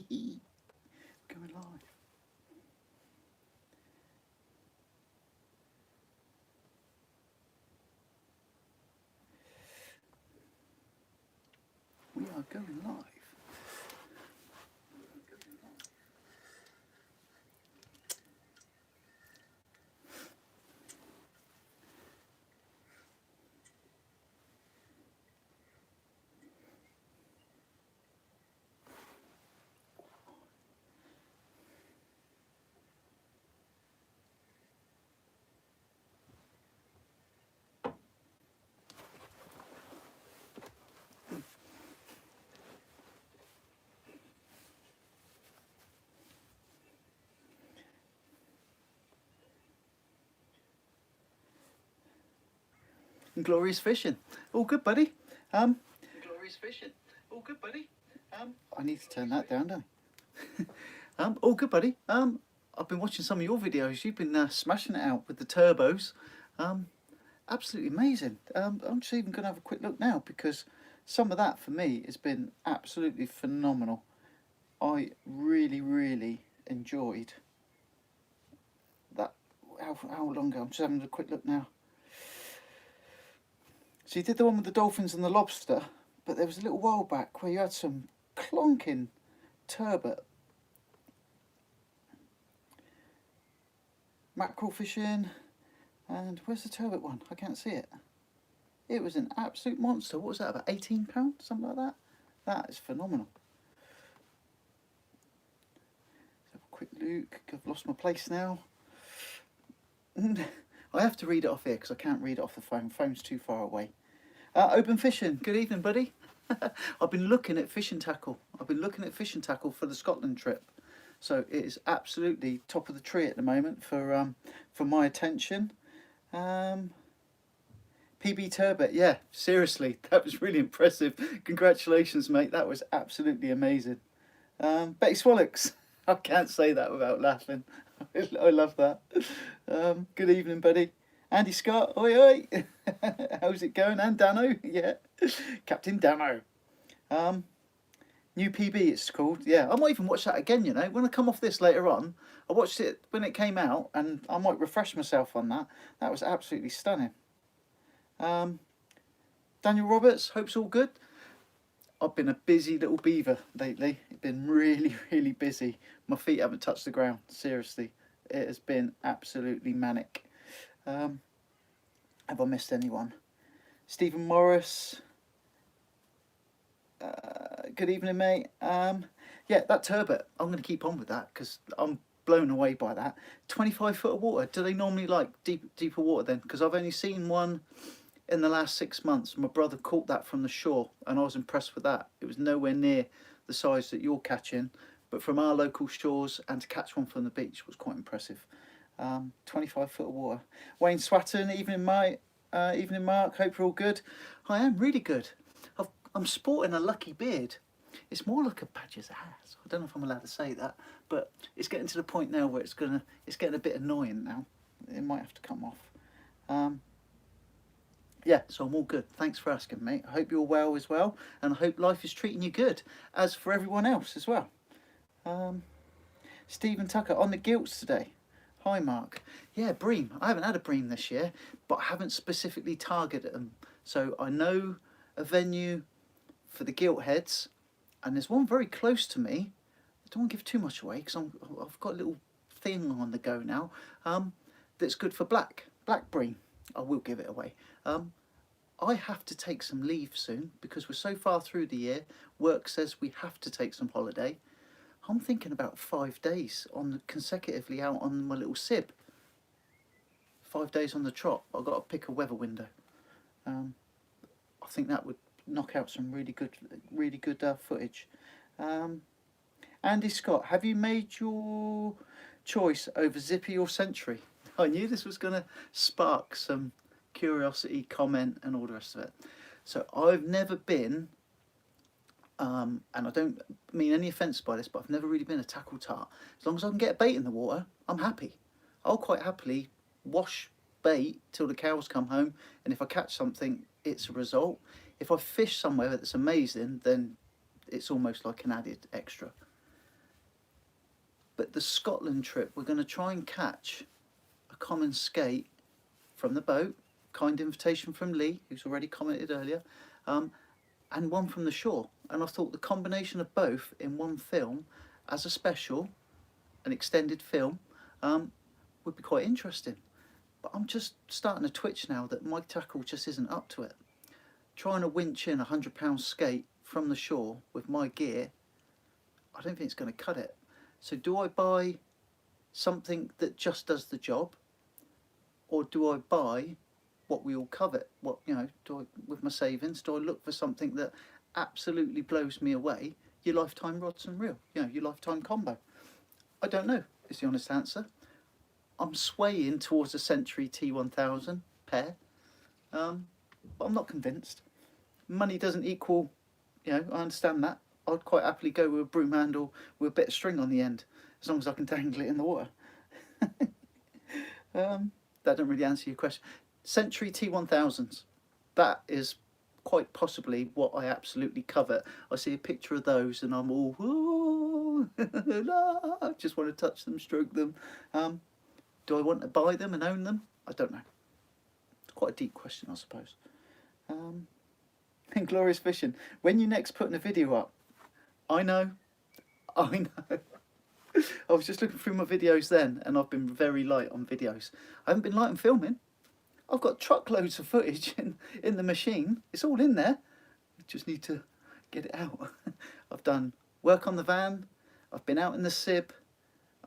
Going live. We are going live. Glorious fishing. All good, buddy. Glorious fishing. All good, buddy. I need to turn that down, don't I? All good, buddy. I've been watching some of your videos. You've been smashing it out with the turbos. Absolutely amazing. I'm just even going to have a quick look now because some of that for me has been absolutely phenomenal. I really enjoyed that. How long ago? I'm just having a quick look now. So you did the one with the dolphins and the lobster, but there was a little while back where you had some clonking turbot. Mackerel fishing, and where's the turbot one? I can't see it. It was an absolute monster. What was that, about £18? Something like that? That is phenomenal. Let's have a quick look. I've lost my place now. I have to read it off here because I can't read it off the phone. Phone's too far away. Open fishing. Good evening, buddy. I've been looking at fishing tackle. I've been looking at fishing tackle for the Scotland trip. So it is absolutely top of the tree at the moment for my attention. PB turbot, yeah, seriously, that was really impressive. Congratulations, mate. That was absolutely amazing. Betty Swallocks. I can't say that without laughing. I love that. Good evening, buddy. Andy Scott, oi oi. How's it going? And Dano, yeah. Captain Dano. New PB it's called. Yeah, I might even watch that again, you know. When I come off this later on, I watched it when it came out and I might refresh myself on that. That was absolutely stunning. Daniel Roberts, hope's all good. I've been a busy little beaver lately. It's been really busy. My feet haven't touched the ground, seriously. It has been absolutely manic. Have I missed anyone? Stephen Morris. Good evening, mate. Yeah, that turbot, I'm going to keep on with that because I'm blown away by that. 25 foot of water. Do they normally like deeper water then? Because I've only seen one in the last 6 months. My brother caught that from the shore and I was impressed with that. It was nowhere near the size that you're catching, but from our local shores and to catch one from the beach was quite impressive. 25 foot of water. Wayne Swatton, evening mate. Evening Mark, hope you're all good. I am really good. I'm sporting a lucky beard. It's more like a badger's ass. I don't know if I'm allowed to say that, but it's getting to the point now where it's getting a bit annoying now. It might have to come off. Yeah, so I'm all good. Thanks for asking, mate. I hope you're well as well, and I hope life is treating you good, as for everyone else as well. Stephen Tucker on the gilts today. Hi, Mark. Yeah, bream. I haven't had a bream this year, but I haven't specifically targeted them. So I know a venue for the gilt heads, and there's one very close to me. I don't want to give too much away because I've got a little thing on the go now. That's good for black bream. I will give it away. I have to take some leave soon because we're so far through the year. Work says we have to take some holiday. I'm thinking about 5 days consecutively out on my little sib. 5 days on the trot. I've got to pick a weather window. I think that would knock out some really good footage. Andy Scott, have you made your choice over Zippy or Century? I knew this was going to spark some curiosity, comment and all the rest of it. So I've never been, and I don't mean any offence by this, but I've never really been a tackle tart. As long as I can get a bait in the water, I'm happy. I'll quite happily wash bait till the cows come home, and if I catch something, it's a result. If I fish somewhere that's amazing, then it's almost like an added extra. But the Scotland trip, we're going to try and catch a common skate from the boat, kind invitation from Lee, who's already commented earlier, and one from the shore. And I thought the combination of both in one film as a special, an extended film, would be quite interesting. But I'm just starting to twitch now that my tackle just isn't up to it. Trying to winch in a £100 skate from the shore with my gear, I don't think it's going to cut it. So do I buy something that just does the job, or do I buy what we all covet? What, you know, do I, with my savings, do I look for something that absolutely blows me away? Your lifetime rods and reel, you know, your lifetime combo. I don't know, is the honest answer. I'm swaying towards a Century T1000 pair, but I'm not convinced. Money doesn't equal, you know, I understand that. I'd quite happily go with a broom handle with a bit of string on the end, as long as I can dangle it in the water. That doesn't really answer your question. Century T1000s, that is quite possibly what I absolutely covet. I see a picture of those and I'm all, ooh, I just want to touch them, stroke them. Do I want to buy them and own them? I don't know. It's quite a deep question, I suppose. Glorious Fishing, when you next putting a video up? I know. I was just looking through my videos then, and I've been very light on videos. I haven't been light on filming. I've got truckloads of footage in the machine. It's all in there. I just need to get it out. I've done work on the van. I've been out in the Sib.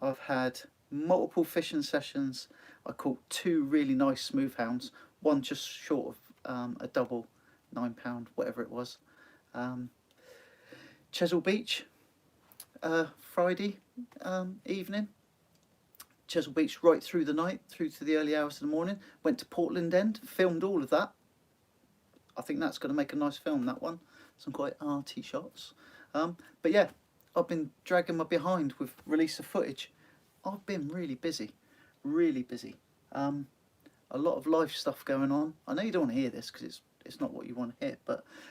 I've had multiple fishing sessions. I caught 2 really nice smooth hounds. One just short of a double, £9, whatever it was. Chesil Beach, Friday evening. Chesil Beach right through the night, through to the early hours of the morning. Went to Portland End, filmed all of that. I think that's going to make a nice film, that one. Some quite arty shots. But yeah, I've been dragging my behind with release of footage. I've been really busy, really busy. A lot of life stuff going on. I know you don't want to hear this because it's not what you want to hear,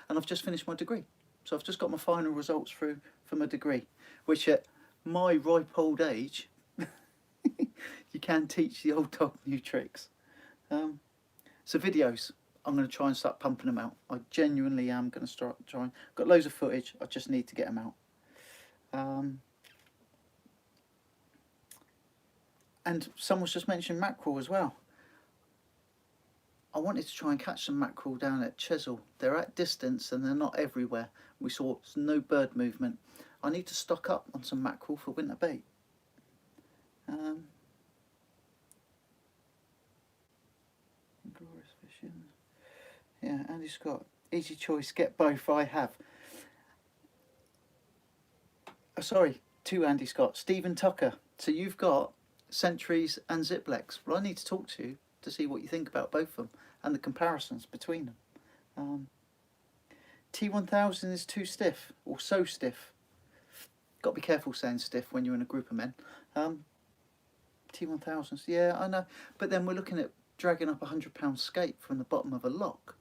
and I've just finished my degree. So I've just got my final results through for my degree, which at my ripe old age, you can teach the old dog new tricks. So videos, I'm going to try and start pumping them out. I genuinely am going to start trying. Got loads of footage, I just need to get them out. And someone's just mentioned mackerel as well. I wanted to try and catch some mackerel down at Chesil. They're at distance and they're not everywhere. We saw no bird movement. I need to stock up on some mackerel for winter bait. Glorious Fishing. Yeah, Andy Scott. Easy choice, get both. I have. Oh, sorry, 2 Andy Scott. Stephen Tucker. So you've got Centuries and Ziplex. Well, I need to talk to you to see what you think about both of them and the comparisons between them. T1000 is too stiff, or so stiff. Got to be careful saying stiff when you're in a group of men. T1000s, yeah, I know. But then we're looking at dragging up a £100 skate from the bottom of a lock.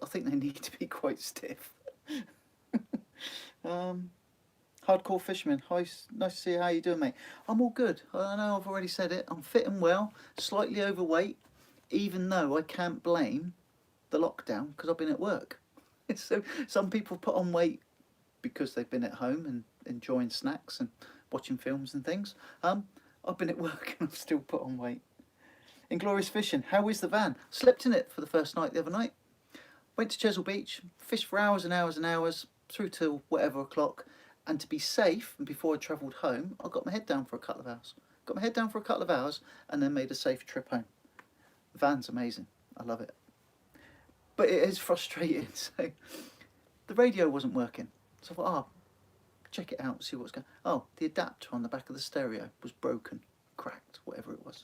I think they need to be quite stiff. Hardcore Fisherman, hi, nice to see you. How you doing, mate? I'm all good. I know I've already said it. I'm fit and well, slightly overweight, even though I can't blame the lockdown because I've been at work. So some people put on weight because they've been at home and enjoying snacks and watching films and things. I've been at work and I've still put on weight. Inglorious Fishing, how is the van? Slept in it for the first night the other night. Went to Chesil Beach, fished for hours and hours and hours, through till whatever o'clock. And to be safe, and before I travelled home, I got my head down for a couple of hours. Got my head down for a couple of hours and then made a safe trip home. The van's amazing. I love it. But it is frustrating. So the radio wasn't working. So I thought, check it out, see what's going on. Oh, the adapter on the back of the stereo was broken, cracked, whatever it was.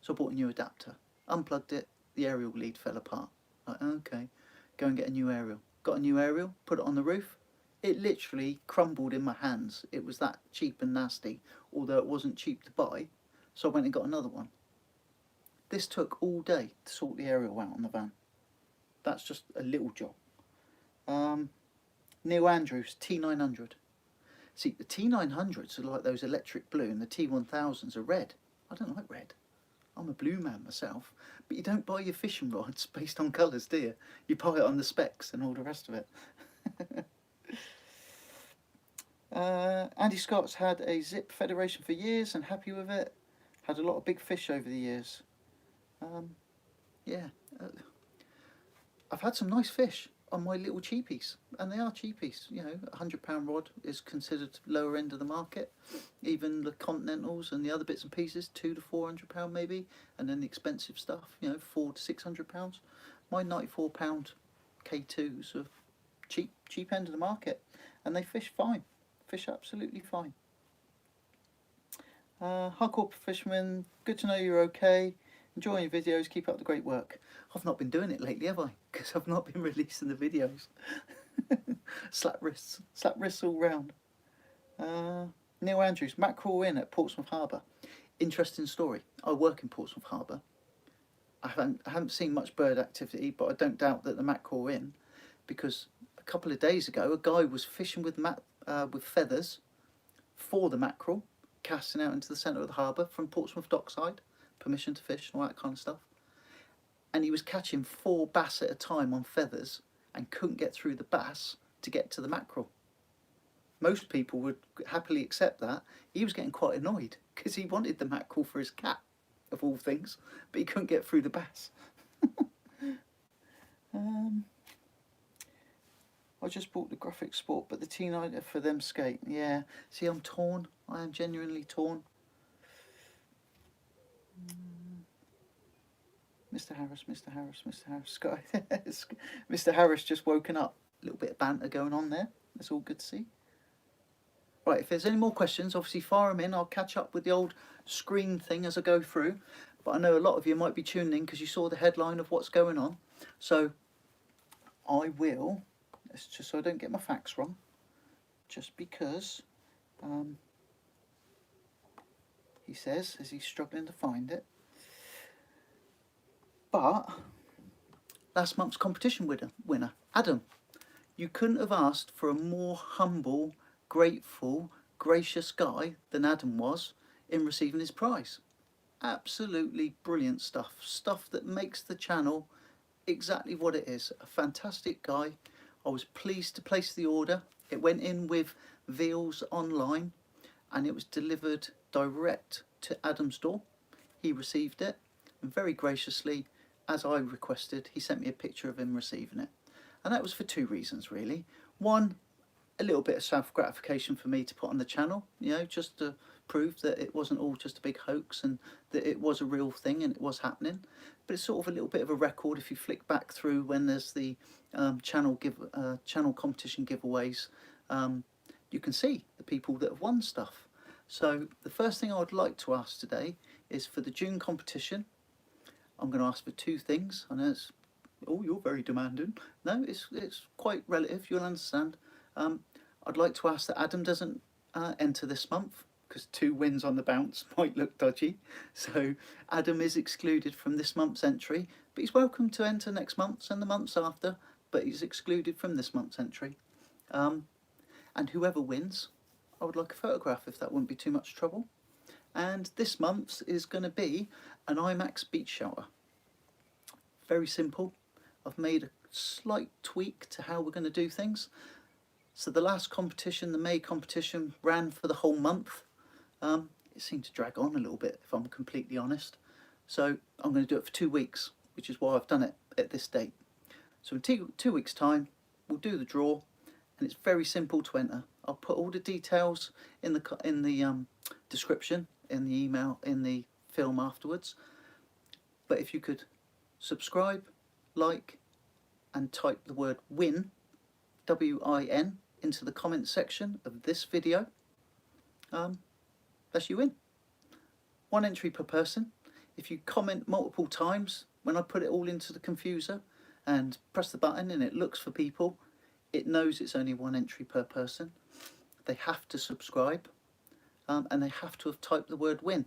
So I bought a new adapter, unplugged it, the aerial lead fell apart. Like, okay, go and get a new aerial. Got a new aerial, put it on the roof. It literally crumbled in my hands. It was that cheap and nasty, although it wasn't cheap to buy. So I went and got another one. This took all day to sort the aerial out on the van. That's just a little job. Neil Andrews, T900. See, the T900s are like those electric blue and the T1000s are red. I don't like red. I'm a blue man myself. But you don't buy your fishing rods based on colours, do you? You buy it on the specs and all the rest of it. Andy Scott's had a Zip Federation for years and happy with it. Had a lot of big fish over the years. Yeah, I've had some nice fish on my little cheapies, and they are cheapies. You know, £100 rod is considered lower end of the market. Even the Continentals and the other bits and pieces, £200 to £400 maybe, and then the expensive stuff, you know, £400 to £600. My £94 K2s are cheap end of the market, and they fish fine, fish absolutely fine. Hardcore fisherman, good to know you're okay. Enjoying your videos, keep up the great work. I've not been doing it lately, have I? Because I've not been releasing the videos. Slap wrists all round. Neil Andrews, mackerel in at Portsmouth Harbour. Interesting story. I work in Portsmouth Harbour. I haven't seen much bird activity, but I don't doubt that the mackerel are in, because a couple of days ago a guy was fishing with feathers for the mackerel, casting out into the centre of the harbour from Portsmouth dockside, permission to fish and all that kind of stuff, and he was catching 4 bass at a time on feathers and couldn't get through the bass to get to the mackerel. Most people would happily accept that. He was getting quite annoyed because he wanted the mackerel for his cat, of all things, but he couldn't get through the bass. I just bought the Graphic Sport, but the T9 for them skate. Yeah, see, I'm torn. I am genuinely torn. Mr. Harris, Scott. Mr. Harris just woken up. A little bit of banter going on there. That's all good to see. Right, if there's any more questions, obviously fire them in. I'll catch up with the old screen thing as I go through. But I know a lot of you might be tuning in because you saw the headline of what's going on. So I will, it's just so I don't get my facts wrong, just because he says, as he's struggling to find it. But last month's competition winner, Adam, you couldn't have asked for a more humble, grateful, gracious guy than Adam was in receiving his prize. Absolutely brilliant stuff. Stuff that makes the channel exactly what it is. A fantastic guy. I was pleased to place the order. It went in with Veals Online and it was delivered direct to Adam's door. He received it and very graciously, as I requested, he sent me a picture of him receiving it. And that was for 2 reasons really. One, a little bit of self-gratification for me to put on the channel, you know, just to prove that it wasn't all just a big hoax and that it was a real thing and it was happening. But it's sort of a little bit of a record if you flick back through when there's the channel competition giveaways. You can see the people that have won stuff. So the first thing I would like to ask today is for the June competition. I'm going to ask for 2 things. I know it's, oh, you're very demanding. No, it's quite relative, you'll understand. I'd like to ask that Adam doesn't enter this month, because 2 wins on the bounce might look dodgy. So Adam is excluded from this month's entry, but he's welcome to enter next month's and the months after, but he's excluded from this month's entry. And whoever wins, I would like a photograph if that wouldn't be too much trouble. And this month's is going to be an IMAX beach shelter. Very simple. I've made a slight tweak to how we're going to do things. So the last competition, the May competition, ran for the whole month. It seemed to drag on a little bit, if I'm completely honest. So I'm going to do it for 2 weeks, which is why I've done it at this date. So in 2 weeks' time, we'll do the draw, and it's very simple to enter. I'll put all the details in the description, in the email, in the film afterwards. But if you could subscribe, like, and type the word WIN, W-I-N, into the comment section of this video, that's you win. 1 entry per person. If you comment multiple times when I put it all into the confuser and press the button and it looks for people, it knows it's only 1 entry per person. They have to subscribe and they have to have typed the word win.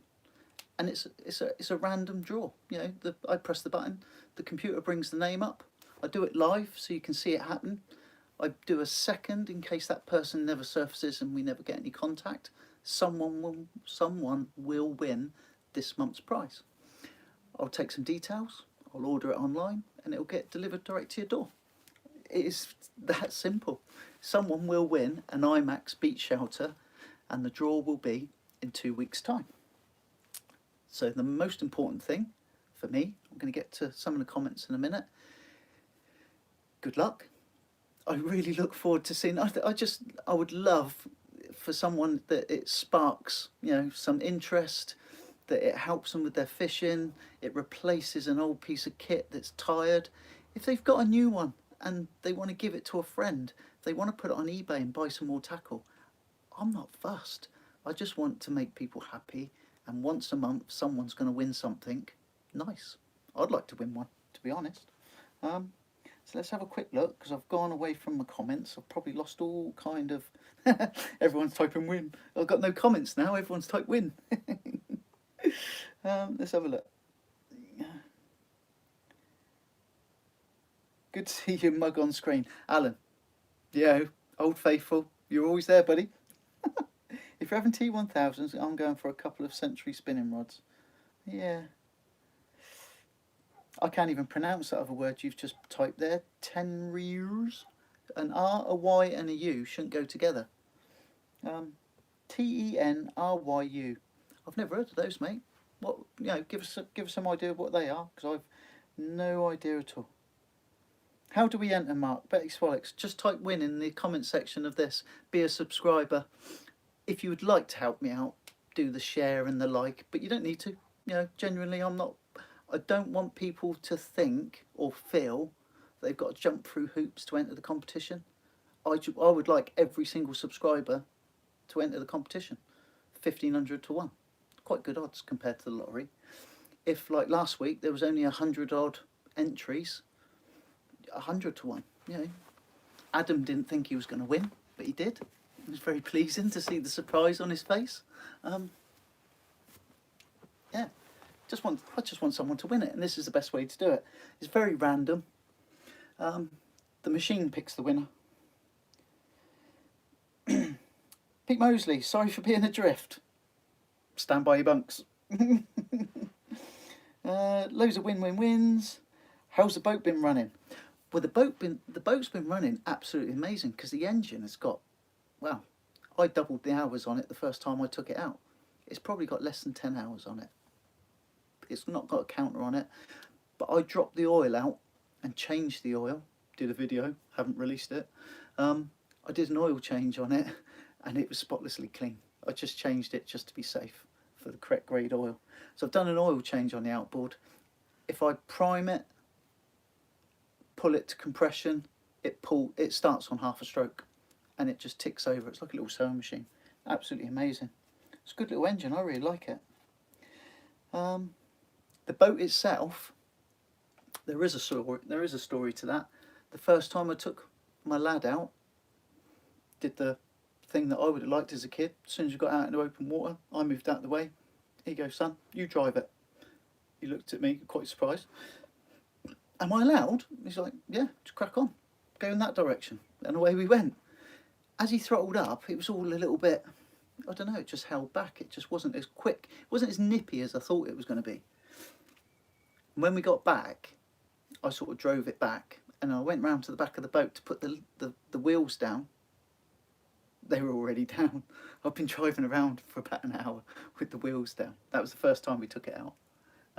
And it's a random draw. You know, I press the button, the computer brings the name up. I do it live so you can see it happen. I do a second in case that person never surfaces and we never get any contact. Someone will win this month's prize. I'll take some details, I'll order it online, and it'll get delivered direct to your door. It is that simple. Someone will win an IMAX beach shelter, and the draw will be in 2 weeks' time. So the most important thing for me, I'm going to get to some of the comments in a minute. Good luck. I really look forward to seeing. I would love for someone that it sparks, some interest, that it helps them with their fishing. It replaces an old piece of kit that's tired. If they've got a new one and they want to give it to a friend, if they want to put it on eBay and buy some more tackle, I'm not fussed. I just want to make people happy, and once a month someone's going to win something nice. I'd like to win one, to be honest. So let's have a quick look, because I've gone away from my comments. I've probably lost all kind of... Everyone's typing win. I've got no comments now, everyone's typed win. Let's have a look. Good to see your mug on screen. Alan, yeah, old faithful, you're always there, buddy. If you're having T1000s, I'm going for a couple of Century spinning rods. Yeah. I can't even pronounce that other word you've just typed there. Tenryus. An R, a Y and a U shouldn't go together. Tenryu. I've never heard of those, mate. What, give us some idea of what they are, because I've no idea at all. How do we enter, Mark? Betty Swalix, just type win in the comment section of this. Be a subscriber. If you would like to help me out, do the share and the like, but you don't need to. Genuinely, I don't want people to think or feel they've got to jump through hoops to enter the competition. I would like every single subscriber to enter the competition. 1,500 to 1. Quite good odds compared to the lottery. If, like last week, there was only 100 odd entries, 100 to 1. Adam didn't think he was going to win, but he did. It was very pleasing to see the surprise on his face. Yeah, I just want someone to win it, and this is the best way to do it. It's very random. The machine picks the winner. Pete Mosley, sorry for being adrift. Stand by your bunks. Loads of win-win-wins. How's the boat been running? Well, the boat's been running absolutely amazing, because the engine has got, well, I doubled the hours on it the first time I took it out. It's probably got less than 10 hours on it. It's not got a counter on it, but I dropped the oil out and changed the oil. Did a video, haven't released it. I did an oil change on it, and it was spotlessly clean. I just changed it just to be safe for the correct grade oil. So I've done an oil change on the outboard. If I prime it, pull it to compression, it starts on half a stroke, and it just ticks over. It's like a little sewing machine. Absolutely amazing. It's a good little engine. I really like it. The boat itself, there is a story to that. The first time I took my lad out, did the thing that I would have liked as a kid. As soon as we got out into open water, I moved out of the way. Here you go, son, you drive it. He looked at me quite surprised. Am I allowed? He's like, yeah, just crack on, go in that direction. And away we went. As he throttled up, it was all a little bit, I don't know, it just held back. It just wasn't as quick. It wasn't as nippy as I thought it was going to be. And when we got back, I sort of drove it back, and I went round to the back of the boat to put the wheels down. They were already down. I've been driving around for about an hour with the wheels down. That was the first time we took it out.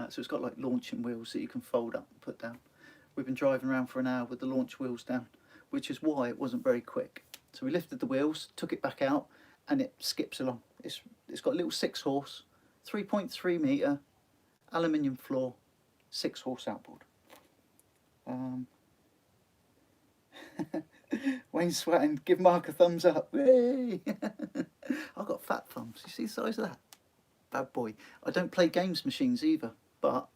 So it's got like launching wheels that you can fold up and put down. We've been driving around for an hour with the launch wheels down, which is why it wasn't very quick. So we lifted the wheels, took it back out, and it skips along. It's got a little 6 horse, 3.3 metre, aluminium floor, 6 horse outboard. Wayne Swatton, give Mark a thumbs up. Hey! I've got fat thumbs. You see the size of that? Bad boy. I don't play games machines either, but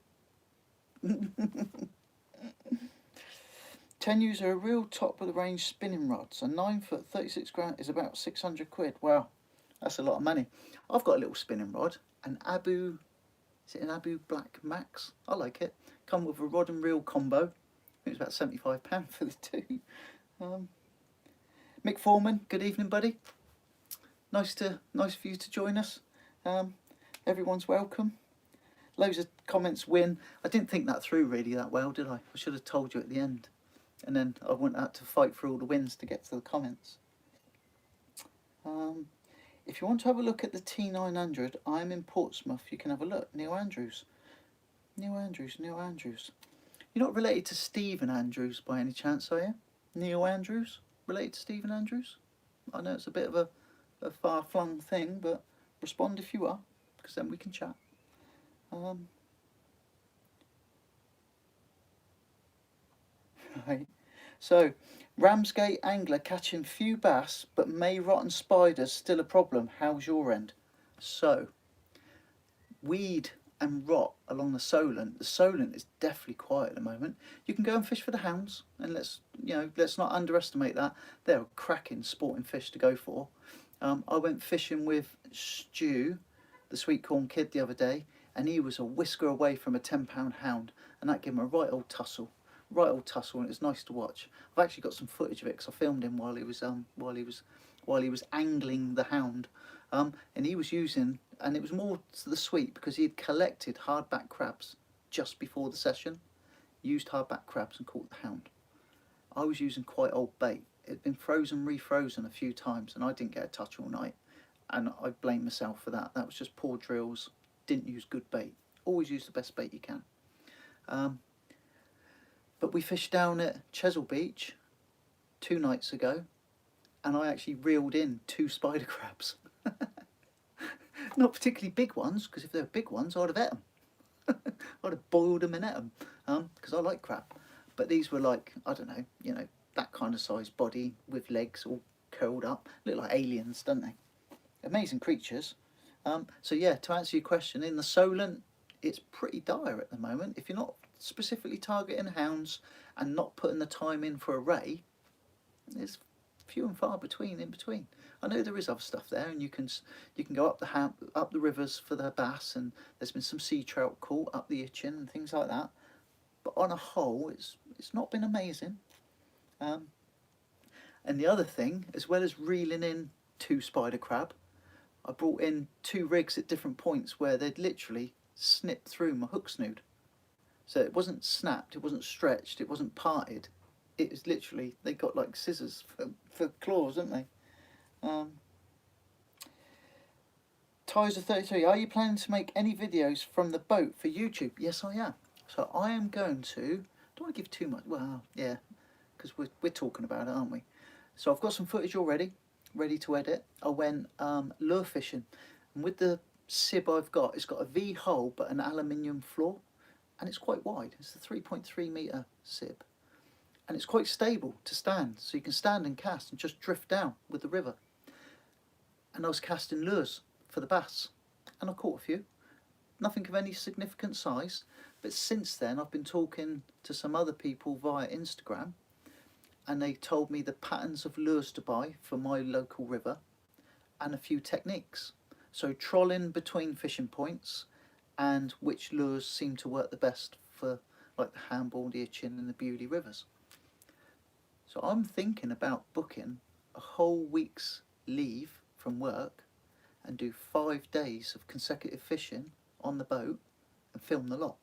10Us are a real top of the range spinning rods. A 9 foot 36 grand is about 600 quid. Wow, that's a lot of money. I've got a little spinning rod, an Abu, is it an Abu Black Max? I like it. Come with a rod and reel combo. I think it's about £75 for the two. Mick Foreman, good evening, buddy. Nice for you to join us. Everyone's welcome. Loads of comments win. I didn't think that through really that well, did I? I should have told you at the end. And then I wouldn't have to fight for all the wins to get to the comments. If you want to have a look at the T900, I'm in Portsmouth. You can have a look. Neil Andrews. Neil Andrews. You're not related to Stephen Andrews by any chance, are you? Neil Andrews? Related to Stephen Andrews? I know it's a bit of a far-flung thing, but respond if you are, because then we can chat. Right. So, Ramsgate angler catching few bass, but May rotten spiders still a problem. How's your end? So, weed and rot along the Solent. The Solent is definitely quiet at the moment. You can go and fish for the hounds, and let's not underestimate that. They're a cracking sporting fish to go for. I went fishing with Stu, the sweet corn kid, the other day, and he was a whisker away from a £10 hound, and that gave him a right old tussle, and it was nice to watch. I've actually got some footage of it because I filmed him while he was angling the hound, and he was using, and it was more to the sweet because he had collected hardback crabs just before the session, used hardback crabs and caught the hound. I was using quite old bait. It had been frozen, refrozen a few times, and I didn't get a touch all night, and I blame myself for that. That was just poor drills. Didn't use good bait. Always use the best bait you can. But we fished down at Chesil Beach 2 nights ago, and I actually reeled in 2 spider crabs. Not particularly big ones, because if they were big ones, I'd have ate them. I'd have boiled them and ate them, because I like crab. But these were like, I don't know, that kind of size body with legs all curled up. Look like aliens, don't they? Amazing creatures. So yeah, to answer your question, in the Solent, it's pretty dire at the moment. If you're not specifically targeting hounds and not putting the time in for a ray, there's few and far between in between. I know there is other stuff there, and you can go up the rivers for the bass, and there's been some sea trout caught up the Itchen and things like that. But on a whole, it's not been amazing. And the other thing, as well as reeling in 2 spider crab, I brought in 2 rigs at different points where they'd literally snipped through my hook snood. So it wasn't snapped, it wasn't stretched, it wasn't parted. It was literally, they got like scissors for claws, didn't they? Tizer33, are you planning to make any videos from the boat for YouTube? Yes, I am. So I am going to, don't want to give too much, well, yeah, because we're talking about it, aren't we? So I've got some footage already, ready to edit. I went lure fishing, and with the sib I've got, it's got a V hull but an aluminium floor, and it's quite wide. It's a 3.3 metre sib, and it's quite stable to stand, so you can stand and cast and just drift down with the river. And I was casting lures for the bass, and I caught a few. Nothing of any significant size, but since then I've been talking to some other people via Instagram, and they told me the patterns of lures to buy for my local river and a few techniques. So trolling between fishing points and which lures seem to work the best for like the Handball, the Itchen and the Bewley rivers. So I'm thinking about booking a whole week's leave from work and do 5 days of consecutive fishing on the boat and film the lot.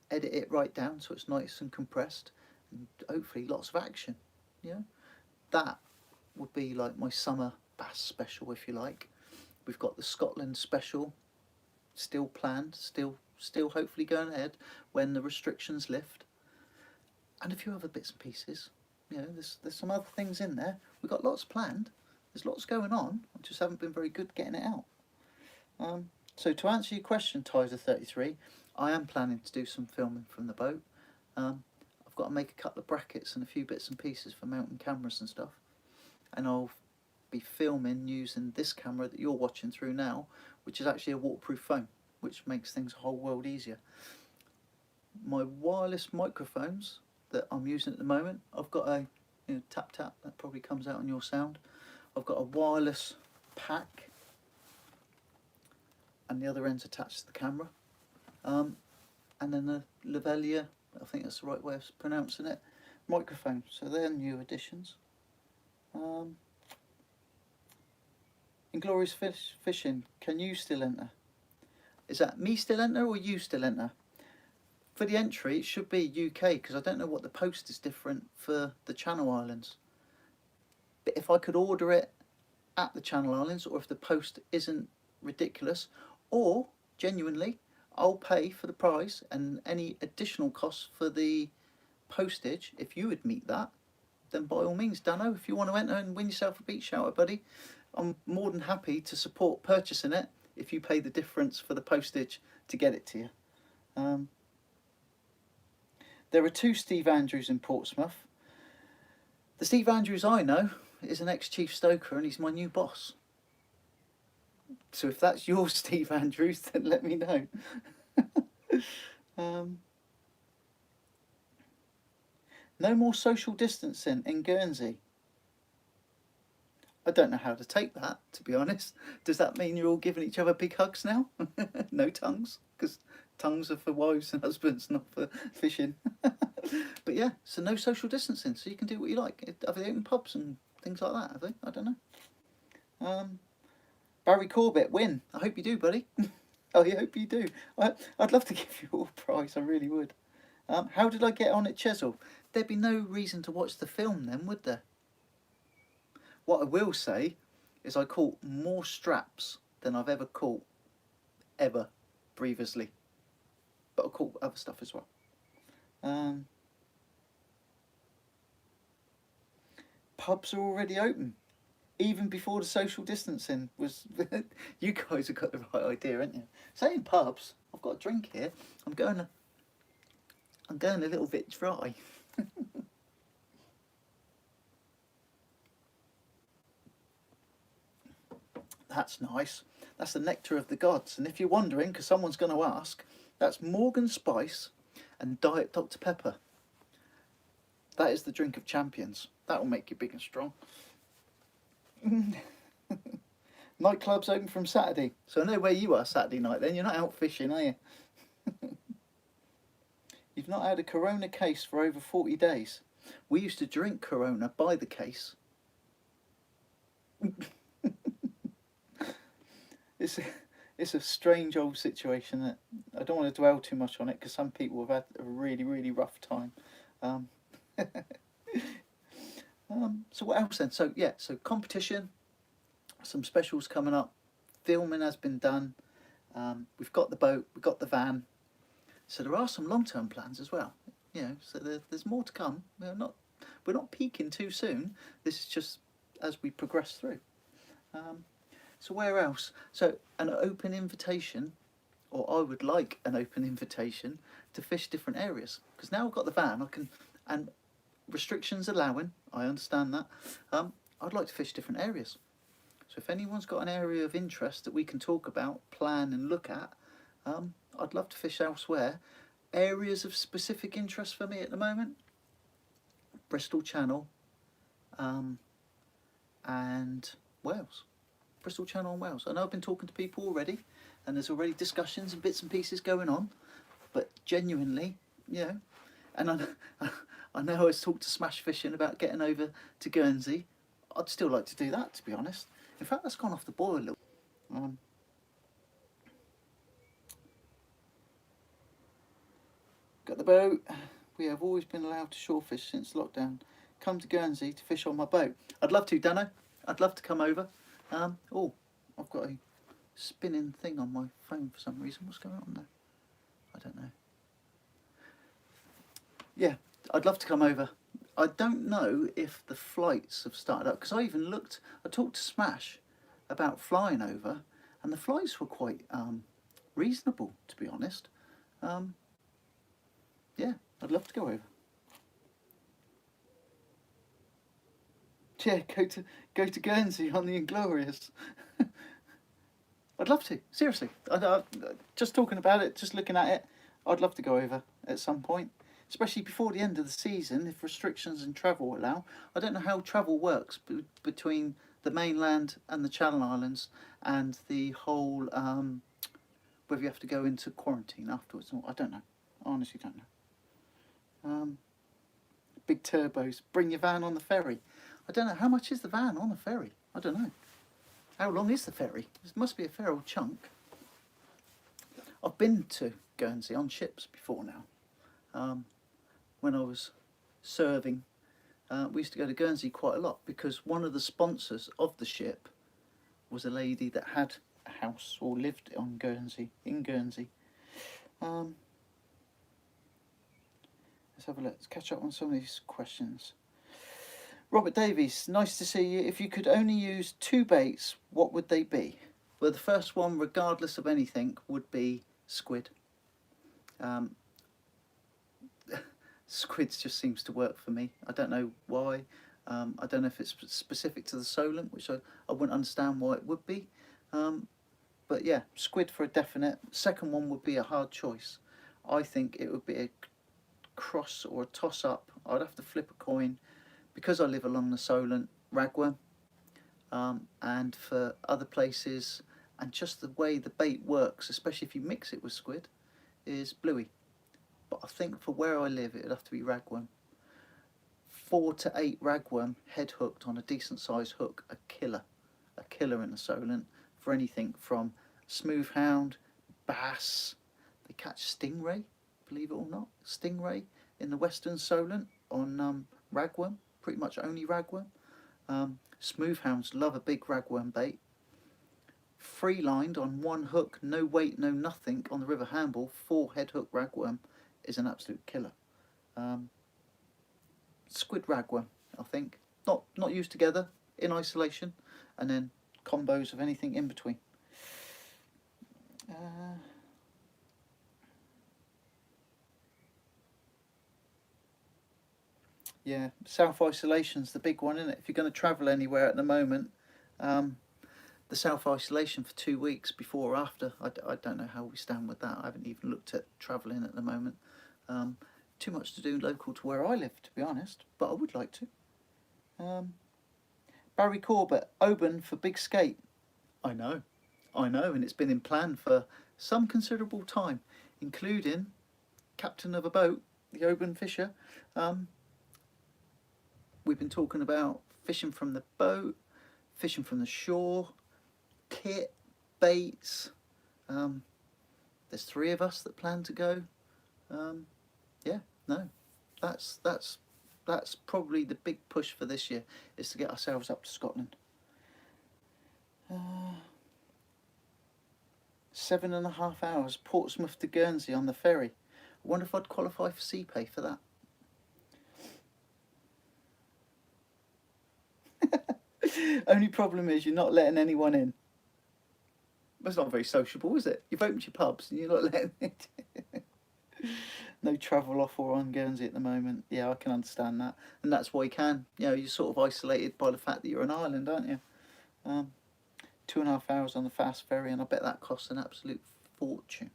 Edit it right down so it's nice and compressed, and hopefully lots of action. That would be like my summer bass special, if you like. We've got the Scotland special still planned, still hopefully going ahead when the restrictions lift, and a few other bits and pieces. There's some other things in there. We've got lots planned. There's lots going on. I just haven't been very good getting it out. So to answer your question, Tizer33, I am planning to do some filming from the boat. I've got to make a couple of brackets and a few bits and pieces for mounting cameras and stuff, and I'll be filming using this camera that you're watching through now, which is actually a waterproof phone, which makes things a whole world easier. My wireless microphones that I'm using at the moment, I've got a tap tap, that probably comes out on your sound. I've got a wireless pack, and the other end's attached to the camera, and then a lavalier, I think that's the right way of pronouncing it, microphone. So they're new additions. Inglorious Fishing, can you still enter? Is that me still enter or you still enter? For the entry, it should be UK, because I don't know what the post is different for the Channel Islands. But if I could order it at the Channel Islands, or if the post isn't ridiculous, or genuinely, I'll pay for the price and any additional costs for the postage. If you would meet that, then by all means, Dano, if you want to enter and win yourself a beach shower, buddy, I'm more than happy to support purchasing it if you pay the difference for the postage to get it to you. There are 2 Steve Andrews in Portsmouth. The Steve Andrews I know is an ex-chief stoker, and he's my new boss. So if that's your Steve Andrews, then let me know. No more social distancing in Guernsey. I don't know how to take that, to be honest. Does that mean you're all giving each other big hugs now? No tongues? Because tongues are for wives and husbands, not for fishing. But yeah, so no social distancing, so you can do what you like. Have they opened pubs and things like that, have they? I don't know. Barry Corbett, win. I hope you do, buddy. I hope you do. I'd love to give you all a prize, I really would. How did I get on at Chesil? There'd be no reason to watch the film then, would there? What I will say is I caught more straps than I've ever caught, ever, previously. But I caught other stuff as well. Pubs are already open, even before the social distancing was. You guys have got the right idea, haven't you? Saying pubs, I've got a drink here. I'm going a little bit dry. That's nice. That's the nectar of the gods. And if you're wondering, because someone's going to ask, that's Morgan Spice and Diet Dr Pepper. That is the drink of champions. That will make you big and strong. Nightclubs open from Saturday. So I know where you are Saturday night then. You're not out fishing, are you? You've not had a Corona case for over 40 days. We used to drink Corona by the case. It's a strange old situation that I don't want to dwell too much on it, because some people have had a really, really rough time. So what else then? So yeah, so competition, some specials coming up, filming has been done, we've got the boat, we've got the van, so there are some long-term plans as well, you know, so there's more to come. We're not peaking too soon. This is just as we progress through. So where else? So an open invitation, or I would like an open invitation to fish different areas, because now I've got the van, I can, and restrictions allowing, I understand that, I'd like to fish different areas. So if anyone's got an area of interest that we can talk about, plan and look at, I'd love to fish elsewhere. Areas of specific interest for me at the moment, Bristol Channel, and Wales. Bristol Channel and Wales. I know I've been talking to people already, and there's already discussions and bits and pieces going on, but genuinely, you know, and I know I talked to Smash Fishing about getting over to Guernsey. I'd still like to do that, to be honest. In fact, that's gone off the boil a little. Got the boat. We have always been allowed to shore fish since lockdown. Come to Guernsey to fish on my boat. I'd love to, Dano. I'd love to come over. Oh, I've got a spinning thing on my phone for some reason. What's going on there? I don't know. Yeah, I'd love to come over. I don't know if the flights have started up, because I even looked, I talked to Smash about flying over, and the flights were quite reasonable, to be honest. Yeah, I'd love to go over. Yeah, go to Guernsey on the Inglorious. I'd love to, seriously. Just talking about it, just looking at it, I'd love to go over at some point, especially before the end of the season, if restrictions and travel allow. I don't know how travel works between the mainland and the Channel Islands, and the whole, whether you have to go into quarantine afterwards. I don't know. I honestly don't know. Big turbos. Bring your van on the ferry. I don't know. How much is the van on the ferry? I don't know. How long is the ferry? It must be a fair old chunk. I've been to Guernsey on ships before now. When I was serving, we used to go to Guernsey quite a lot because one of the sponsors of the ship was a lady that had a house or lived on Guernsey, in Guernsey. Let's have a look. Let's catch up on some of these questions. Robert Davies, nice to see you. If you could only use 2 baits, what would they be? Well, the first one, regardless of anything, would be squid. Squids just seems to work for me. I don't know why. I don't know if it's specific to the Solent, which I wouldn't understand why it would be. But yeah, squid for a definite. Second one would be a hard choice. I think it would be a cross or a toss up. I'd have to flip a coin because I live along the Solent, ragworm. And for other places, and just the way the bait works, especially if you mix it with squid, is bluey. But I think for where I live, it would have to be ragworm. 4 to 8 ragworm head hooked on a decent sized hook, a killer in the Solent for anything from smoothhound, bass. They catch stingray, believe it or not, stingray in the Western Solent on ragworm, pretty much only ragworm. Smoothhounds love a big ragworm bait. Free lined on one hook, no weight, no nothing on the River Hamble, 4 head hook ragworm is an absolute killer. Squid ragworm, I think, not used together, in isolation, and then combos of anything in between. Yeah, self-isolation's the big one, isn't it? If you're going to travel anywhere at the moment, the self-isolation for 2 weeks before or after, I don't know how we stand with that. I haven't even looked at travelling at the moment. Too much to do local to where I live, to be honest, but I would like to. Barry Corbett, Oban for big skate. I know, and it's been in plan for some considerable time, including captain of a boat, the Oban Fisher. We've been talking about fishing from the boat, fishing from the shore, kit, baits. There's 3 of us that plan to go. Yeah, no, that's probably the big push for this year, is to get ourselves up to Scotland. 7.5 hours, Portsmouth to Guernsey on the ferry. I wonder if I'd qualify for sea pay for that. Only problem is you're not letting anyone in. That's not very sociable, is it? You've opened your pubs and you're not letting it. No travel off or on Guernsey at the moment. Yeah, I can understand that, and that's why you can. You know, you're sort of isolated by the fact that you're an island, aren't you? 2.5 hours on the fast ferry, and I bet that costs an absolute fortune.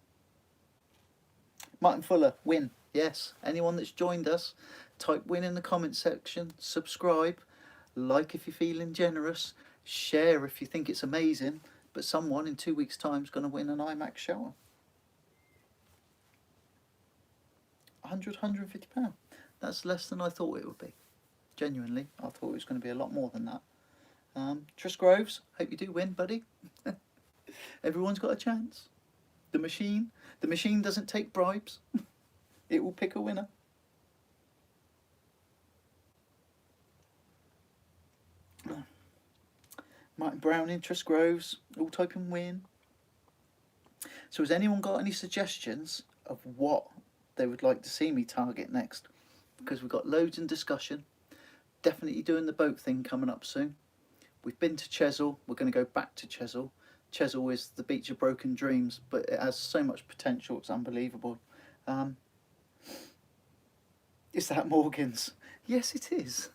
Martin Fuller, win. Yes. Anyone that's joined us, type win in the comment section. Subscribe. Like if you're feeling generous. Share if you think it's amazing. But someone in 2 weeks' time is going to win an IMAX shower. £150. That's less than I thought it would be. Genuinely, I thought it was going to be a lot more than that. Tris Groves, hope you do win, buddy. Everyone's got a chance. The machine doesn't take bribes. It will pick a winner. Martin Browning, Tris Groves, all typing win. So has anyone got any suggestions of what they would like to see me target next? Because we've got loads in discussion. Definitely doing the boat thing coming up soon. We've been to Chesil. We're going to go back to Chesil. Chesil is the beach of broken dreams, but it has so much potential. It's unbelievable. Is that Morgan's? Yes, it is.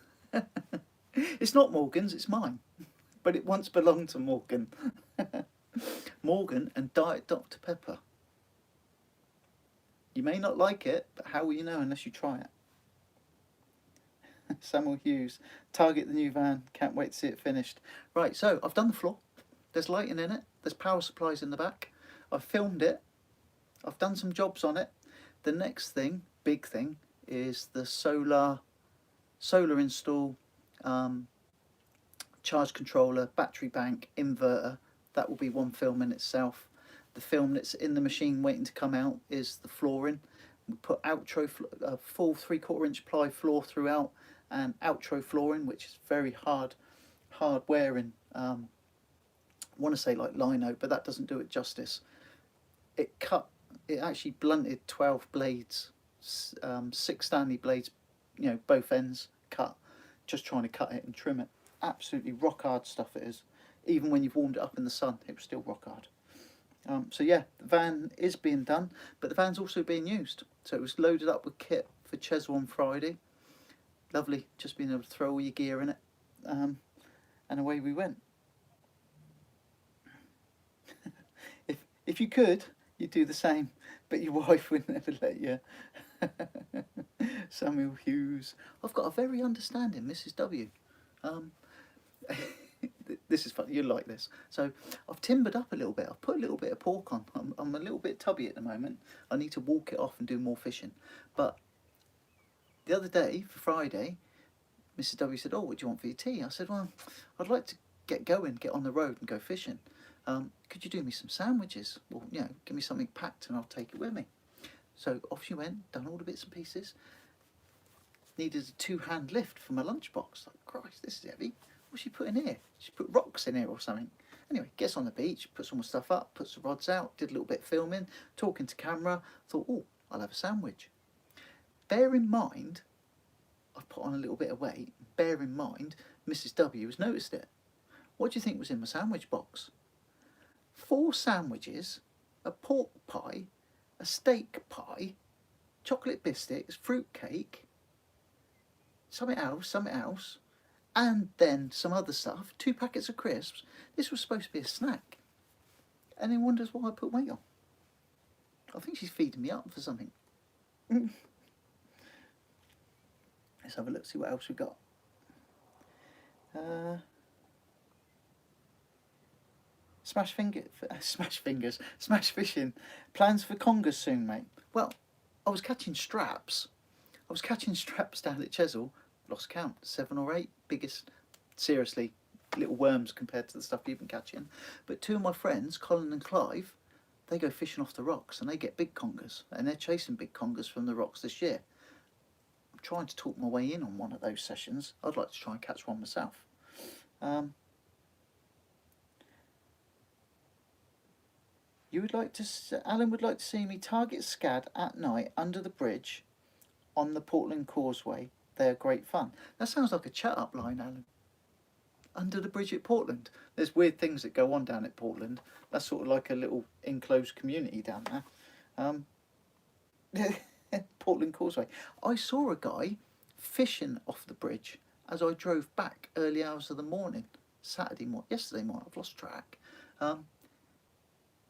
It's not Morgan's, it's mine. But it once belonged to Morgan. Morgan and Diet Dr. Pepper. You may not like it, but how will you know unless you try it? Samuel Hughes, target the new van, can't wait to see it finished. Right, so I've done the floor. There's lighting in it, there's power supplies in the back. I've filmed it, I've done some jobs on it. The next thing, big thing, is the solar install, charge controller, battery bank, inverter. That will be one film in itself. The film that's in the machine waiting to come out is the flooring. We put full 3/4 inch ply floor throughout, and outro flooring, which is very hard wearing. I want to say like lino, but that doesn't do it justice. It actually blunted 12 blades, 6 Stanley blades, both ends cut, just trying to cut it and trim it. Absolutely rock hard stuff it is. Even when you've warmed it up in the sun, it was still rock hard. So yeah, the van is being done, but the van's also being used. So it was loaded up with kit for Chesel on Friday. Lovely, just being able to throw all your gear in it, and away we went. If you could, you'd do the same, but your wife would never let you. Samuel Hughes. I've got a very understanding Mrs. W. This is funny, you'll like this. So I've timbered up a little bit. I've put a little bit of pork on. I'm a little bit tubby at the moment. I need to walk it off and do more fishing. But the other day, for Friday, Mrs. W said, "Oh, what do you want for your tea?" I said, "Well, I'd like to get going, get on the road and go fishing. Could you do me some sandwiches? Well, give me something packed and I'll take it with me." So off she went, done all the bits and pieces. Needed a 2-hand lift for my lunchbox. Like, Christ, this is heavy. What's she put in here? She put rocks in here or something. Anyway, gets on the beach, puts all my stuff up, puts the rods out, did a little bit of filming, talking to camera. Thought, oh, I'll have a sandwich. Bear in mind, I've put on a little bit of weight. Bear in mind, Mrs. W has noticed it. What do you think was in my sandwich box? 4 sandwiches, a pork pie, a steak pie, chocolate biscuits, fruit cake, something else, and then some other stuff, 2 packets of crisps. This was supposed to be a snack. And then wonders why I put weight on. I think she's feeding me up for something. Let's have a look, see what else we got. Smash fishing. Plans for congers soon, mate. Well, I was catching straps down at Chesel. Lost count, 7 or 8. Biggest, seriously, little worms compared to the stuff you've been catching. But 2 of my friends, Colin and Clive, they go fishing off the rocks and they get big congers. And they're chasing big congers from the rocks this year. I'm trying to talk my way in on one of those sessions. I'd like to try and catch one myself. Alan would like to see me target scad at night under the bridge on the Portland Causeway. They are great fun. That sounds like a chat-up line, Alan. Under the bridge at Portland. There's weird things that go on down at Portland. That's sort of like a little enclosed community down there. Portland Causeway. I saw a guy fishing off the bridge as I drove back early hours of the morning. Yesterday morning, I've lost track.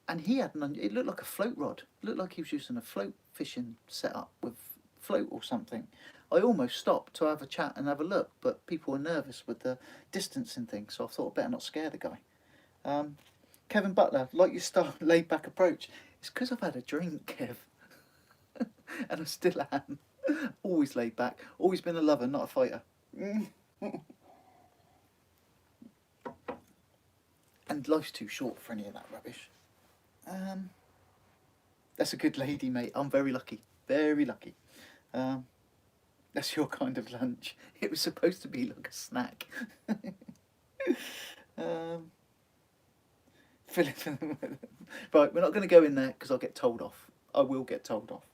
And he had it looked like a float rod. It looked like he was using a float fishing setup with float or something. I almost stopped to have a chat and have a look, but people were nervous with the distance and things, so I thought I'd better not scare the guy. Kevin Butler, like your laid back approach. It's because I've had a drink, Kev. And I still am. Always laid back. Always been a lover, not a fighter. And life's too short for any of that rubbish. That's a good lady, mate. I'm very lucky. Very lucky. That's your kind of lunch. It was supposed to be like a snack. Right, we're not going to go in there because I'll get told off. I will get told off.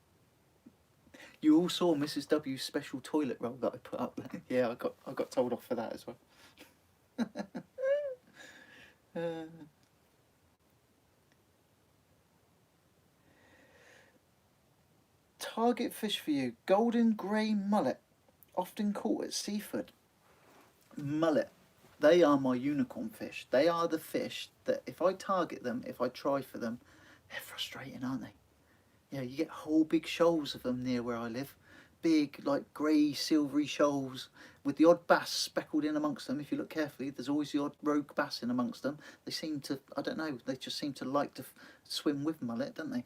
You all saw Mrs. W's special toilet roll that I put up there. Yeah, I got told off for that as well. Target fish for you, golden grey mullet, often caught at Seaford. Mullet, they are my unicorn fish. They are the fish that if I target them, if I try for them, they're frustrating, aren't they? You get whole big shoals of them near where I live. Big, like grey, silvery shoals with the odd bass speckled in amongst them. If you look carefully, there's always the odd rogue bass in amongst them. They seem to, I don't know, they just seem to like to swim with mullet, don't they?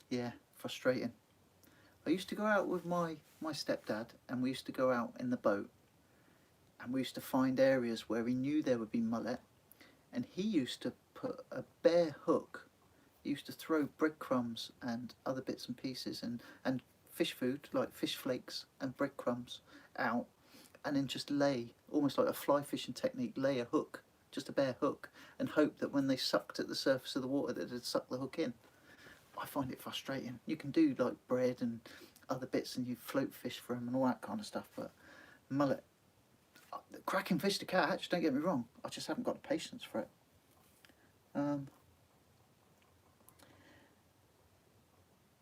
Yeah, frustrating. I used to go out with my stepdad and we used to go out in the boat and we used to find areas where he knew there would be mullet, and he used to put a bare hook. He used to throw breadcrumbs and other bits and pieces and fish food like fish flakes and breadcrumbs out, and then just lay, almost like a fly fishing technique, lay a hook, just a bare hook, and hope that when they sucked at the surface of the water that it'd suck the hook in. I find it frustrating. You can do like bread and other bits and you float fish for them and all that kind of stuff, but mullet, cracking fish to catch, don't get me wrong, I just haven't got the patience for it. And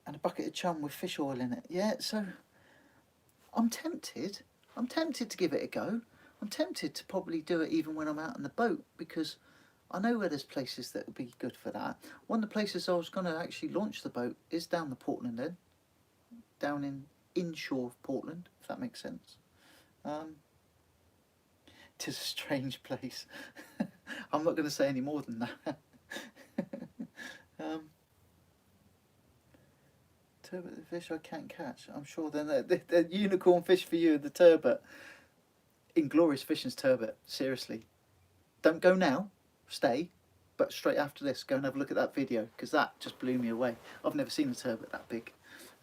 a bucket of chum with fish oil in it. Yeah, so I'm tempted to give it a go. I'm tempted to probably do it even when I'm out on the boat, because I know where there's places that would be good for that. One of the places I was going to actually launch the boat is down the Portland end, down in inshore of Portland, if that makes sense. It is a strange place. I'm not going to say any more than that. Turbot the fish I can't catch. I'm sure they're unicorn fish for you, the turbot. Inglorious fishing's turbot, seriously. Don't go now, stay, but straight after this, go and have a look at that video, because that just blew me away. I've never seen a turbot that big.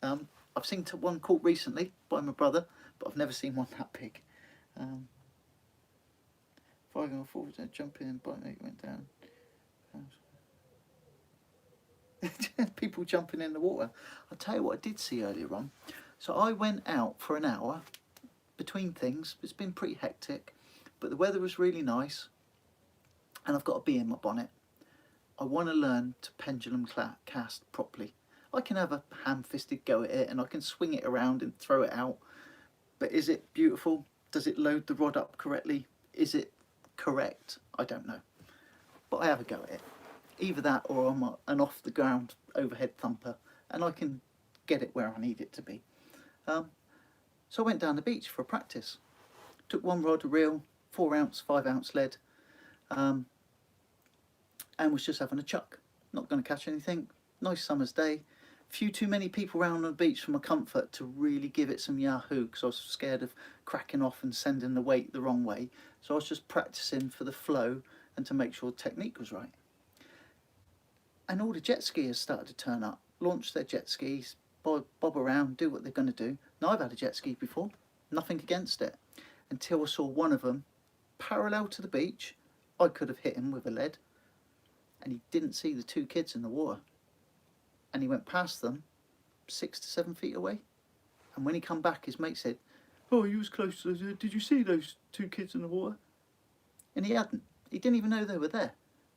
I've seen one caught recently by my brother, but I've never seen one that big. 5 and 4, jump in, bite mate went down. People jumping in the water. I'll tell you what I did see earlier on. So I went out for an hour between things. It's been pretty hectic, but the weather was really nice, and I've got a bee in my bonnet. I want to learn to pendulum cast properly. I can have a ham-fisted go at it and I can swing it around and throw it out, but is it beautiful? Does it load the rod up correctly? Is it correct? I don't know, but I have a go at it. Either that or I'm an off the ground overhead thumper, and I can get it where I need it to be. So I went down the beach for a practice. Took one rod, a reel, 4 ounce, 5 ounce lead, and was just having a chuck. Not going to catch anything. Nice summer's day. Few too many people around on the beach for my comfort to really give it some yahoo, because I was scared of cracking off and sending the weight the wrong way. So I was just practicing for the flow and to make sure the technique was right. And all the jet skiers started to turn up, launch their jet skis, bob around, do what they're going to do. Now, I've had a jet ski before, nothing against it, until I saw one of them parallel to the beach. I could have hit him with a lead, and he didn't see the 2 kids in the water, and he went past them 6 to 7 feet away. And when he come back, his mate said, "Oh, you was close. Did you see those 2 kids in the water?" And he hadn't. He didn't even know they were there,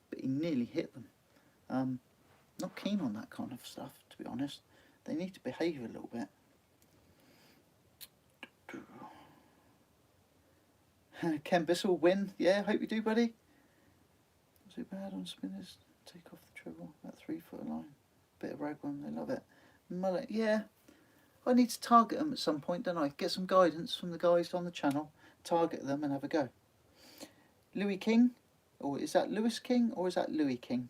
but he nearly hit them. Not keen on that kind of stuff, to be honest. They need to behave a little bit. Ken Bissell, win. Yeah, hope you do, buddy. Was it bad on spinners? Take off the treble, that 3-foot line. Bit of ragworm, they love it. Mullet, yeah. I need to target them at some point, don't I? Get some guidance from the guys on the channel, target them and have a go. Louis King, or is that Lewis King, or is that Louis King?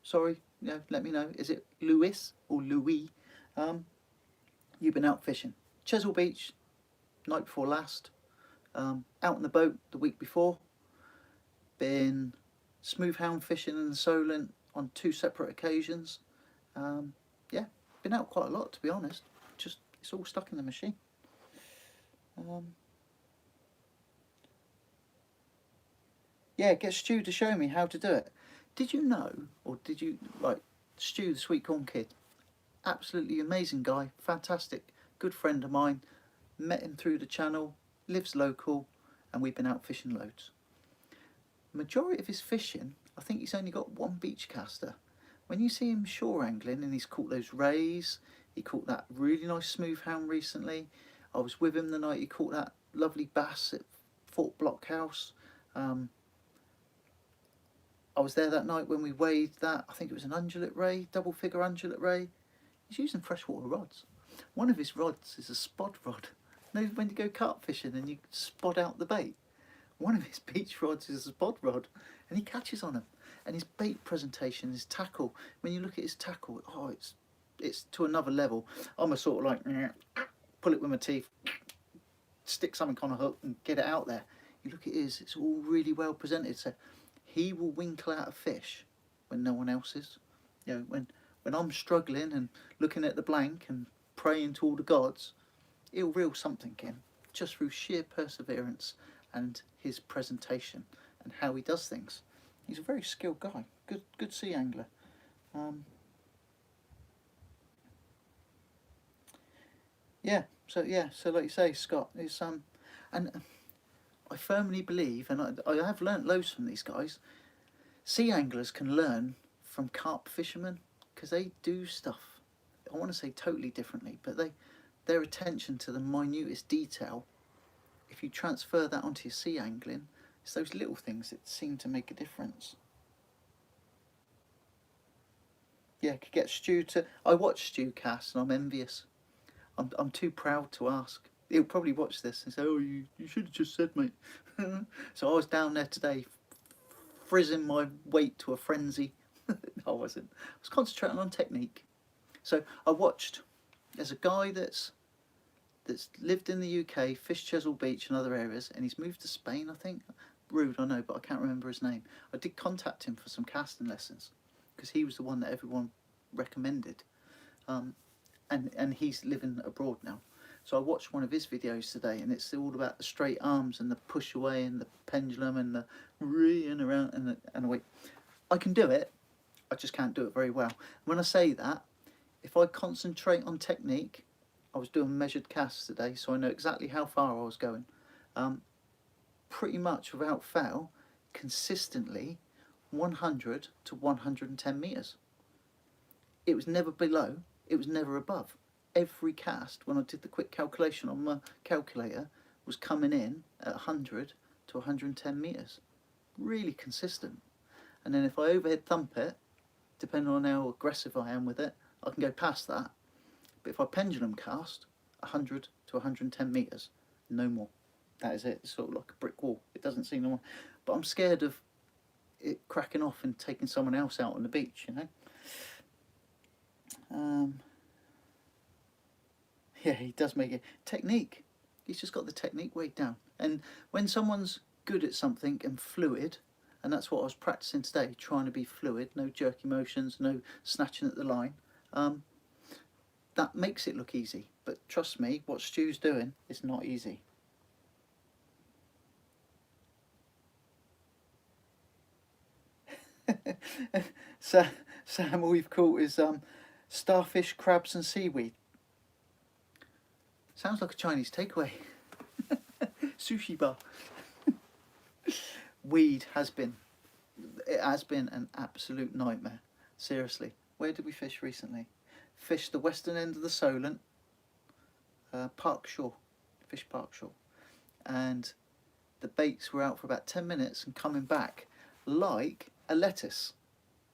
Sorry, yeah, let me know. Is it Lewis or Louis? You've been out fishing. Chesil Beach, night before last. Out on the boat the week before. Been smooth hound fishing in the Solent on 2 separate occasions. Yeah, been out quite a lot, to be honest. Just, it's all stuck in the machine. Yeah, get Stu to show me how to do it. Did you know, or did you, like, Stu, the sweet corn kid, absolutely amazing guy, fantastic, good friend of mine, met him through the channel, lives local, and we've been out fishing loads. Majority of his fishing, I think he's only got 1 beach caster. When you see him shore angling, and he's caught those rays, he caught that really nice smooth hound recently. I was with him the night he caught that lovely bass at Fort Blockhouse. I was there that night when we weighed that. I think it was an undulate ray, double figure undulate ray. He's using freshwater rods. One of his rods is a spod rod. You know when you go carp fishing and you spod out the bait? One of his beach rods is a spod rod, and he catches on them. And his bait presentation, his tackle, when you look at his tackle, oh, it's to another level. I'm a sort of like, pull it with my teeth, stick something on a hook and get it out there. You look at his, it's all really well presented. So he will winkle out a fish when no one else is. You know, when I'm struggling and looking at the blank and praying to all the gods, he'll reel something in just through sheer perseverance and his presentation and how he does things. He's a very skilled guy. Good sea angler. Yeah. So like you say, Scott, it's and I firmly believe, and I have learnt loads from these guys. Sea anglers can learn from carp fishermen because they do stuff, I want to say totally differently, but their attention to the minutest detail, if you transfer that onto your sea angling, it's those little things that seem to make a difference. Yeah, could get Stu to. I watch Stu cast and I'm envious. I'm too proud to ask. He'll probably watch this and say, "Oh, you should have just said, mate." So I was down there today, frizzing my weight to a frenzy. I wasn't. I was concentrating on technique. So I watched. There's a guy that's lived in the UK, fished Chesil Beach and other areas, and he's moved to Spain, I think. Rude, I know, but I can't remember his name. I did contact him for some casting lessons because he was the one that everyone recommended, and he's living abroad now. So I watched one of his videos today, and it's all about the straight arms and the push away and the pendulum and the reeing around and away. I can do it, I just can't do it very well. When I say that, if I concentrate on technique, I was doing measured casts today, so I know exactly how far I was going. Pretty much without fail, consistently 100 to 110 metres. It was never below, it was never above. Every cast, when I did the quick calculation on my calculator, was coming in at 100 to 110 metres. Really consistent. And then if I overhead thump it, depending on how aggressive I am with it, I can go past that. But if I pendulum cast, 100 to 110 metres, no more. That is it. It's sort of like a brick wall. It doesn't seem normal. But I'm scared of it cracking off and taking someone else out on the beach, you know. Yeah, he does make it. Technique. He's just got the technique way down. And when someone's good at something and fluid, and that's what I was practicing today, trying to be fluid, no jerky motions, no snatching at the line, that makes it look easy. But trust me, what Stu's doing is not easy. So, Sam, all we've caught is starfish, crabs and seaweed. Sounds like a Chinese takeaway. Sushi bar. Weed has been an absolute nightmare. Seriously. Where did we fish recently? Fished the western end of the Solent, Park Shore, Fish Park Shore, and the baits were out for about 10 minutes and coming back like a lettuce,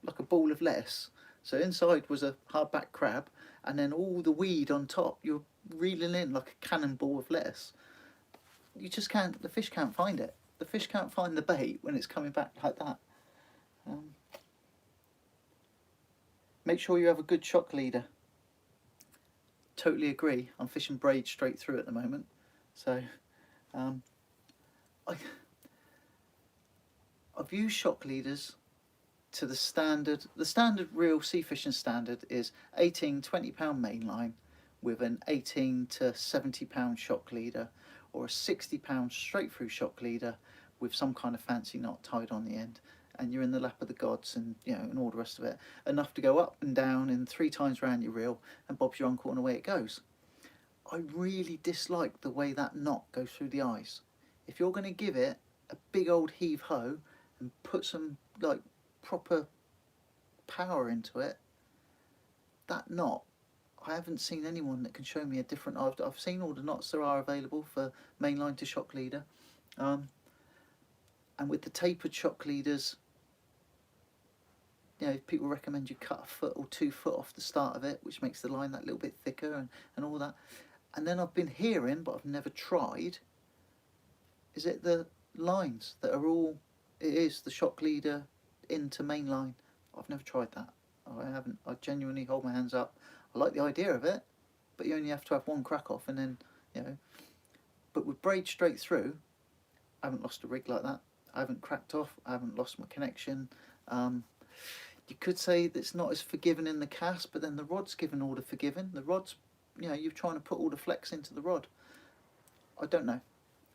like a ball of lettuce. So inside was a hardback crab, and then all the weed on top. You're reeling in like a cannonball of lettuce. You just can't. The fish can't find it. The fish can't find the bait when it's coming back like that. Make sure you have a good shock leader. Totally agree. I'm fishing braid straight through at the moment, so I've used shock leaders to the standard. The standard real sea fishing standard is 18, 20 pound mainline with an 18 to 70 pound shock leader, or a 60 pound straight through shock leader with some kind of fancy knot tied on the end. And you're in the lap of the gods, and you know, and all the rest of it. Enough to go up and down and 3 times round your reel, and Bob's your uncle, and away it goes. I really dislike the way that knot goes through the eyes. If you're going to give it a big old heave ho and put some like proper power into it, that knot, I haven't seen anyone that can show me a different. I've seen all the knots there are available for mainline to shock leader, and with the tapered shock leaders, you know, people recommend you cut a foot or 2 foot off the start of it, which makes the line that little bit thicker and all that. And then I've been hearing, but I've never tried, is it the lines that are all, it is the shock leader into mainline. I've never tried that. I haven't. I genuinely hold my hands up. I like the idea of it, but you only have to have one crack off and then, you know. But with braid straight through, I haven't lost a rig like that. I haven't cracked off. I haven't lost my connection. You could say that it's not as forgiving in the cast, but then the rod's given all the forgiving. The rod's, you know, you're trying to put all the flex into the rod. I don't know.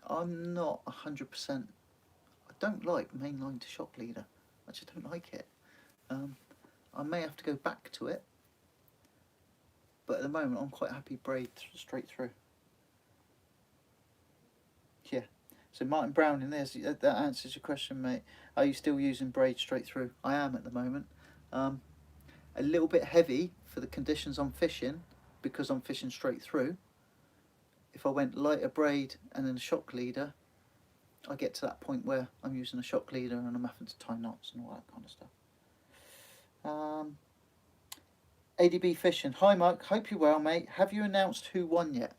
I'm not 100%. I don't like mainline to shock leader. I just don't like it. I may have to go back to it, but at the moment I'm quite happy braid straight through. Yeah. So Martin Brown in there, that answers your question, mate. Are you still using braid straight through? I am at the moment. A little bit heavy for the conditions I'm fishing, because I'm fishing straight through. If I went lighter braid and then a shock leader, I get to that point where I'm using a shock leader and I'm having to tie knots and all that kind of stuff. ADB Fishing. Hi Mike, hope you're well, mate. Have you announced who won yet?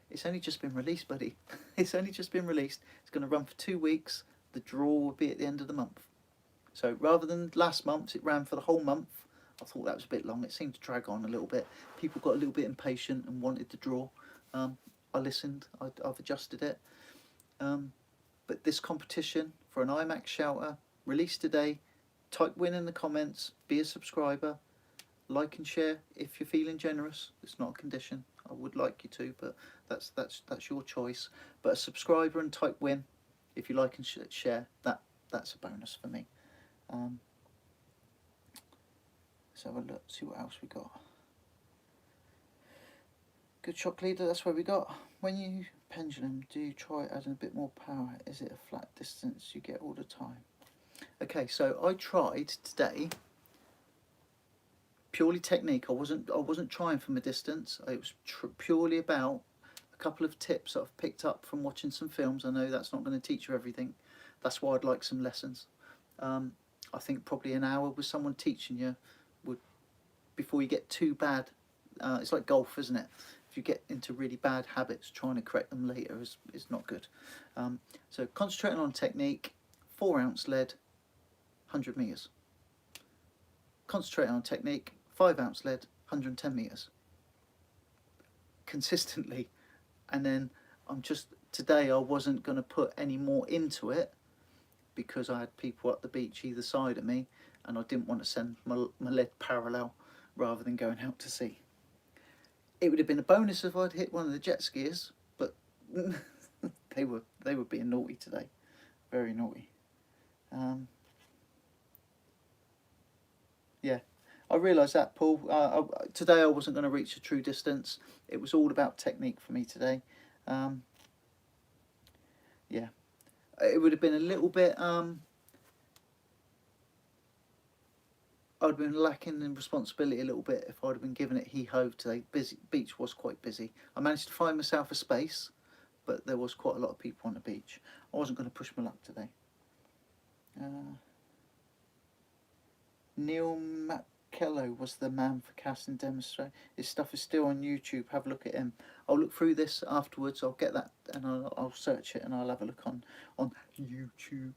It's only just been released, buddy. It's only just been released. It's going to run for 2 weeks. The draw will be at the end of the month. So rather than last month, it ran for the whole month. I thought that was a bit long. It seemed to drag on a little bit. People got a little bit impatient and wanted the draw. I listened. I've adjusted it. But this competition for an IMAX Shelter, released today. Type win in the comments. Be a subscriber. Like and share if you're feeling generous. It's not a condition. I would like you to, but that's your choice. But a subscriber and type win if you like and share. That's a bonus for me. Let's have a look. See what else we got. Good shock leader. That's where we got. When you pendulum, do you try adding a bit more power? Is it a flat distance you get all the time? Okay, so I tried today. Purely technique. I wasn't trying for my distance. It was purely about a couple of tips that I've picked up from watching some films. I know that's not going to teach you everything. That's why I'd like some lessons. I think probably an hour with someone teaching you would, before you get too bad. It's like golf, isn't it? If you get into really bad habits, trying to correct them later is not good. So concentrating on technique. 4 ounce lead, 100 meters. Concentrating on technique. 5 ounce lead, 110 meters. Consistently. And then today I wasn't going to put any more into it because I had people up the beach either side of me and I didn't want to send my lead parallel rather than going out to sea. It would have been a bonus if I'd hit one of the jet skiers, but they were being naughty today. Very naughty. Yeah. I realised that, Paul. Today I wasn't going to reach a true distance. It was all about technique for me today. Yeah, it would have been a little bit. I'd have been lacking in responsibility a little bit if I'd have been given it he-ho today. Beach was quite busy. I managed to find myself a space, but there was quite a lot of people on the beach. I wasn't going to push my luck today. Neil Kello was the man for casting demonstrate. His stuff is still on YouTube. Have a look at him. I'll look through this afterwards. I'll get that and I'll search it and I'll have a look on YouTube.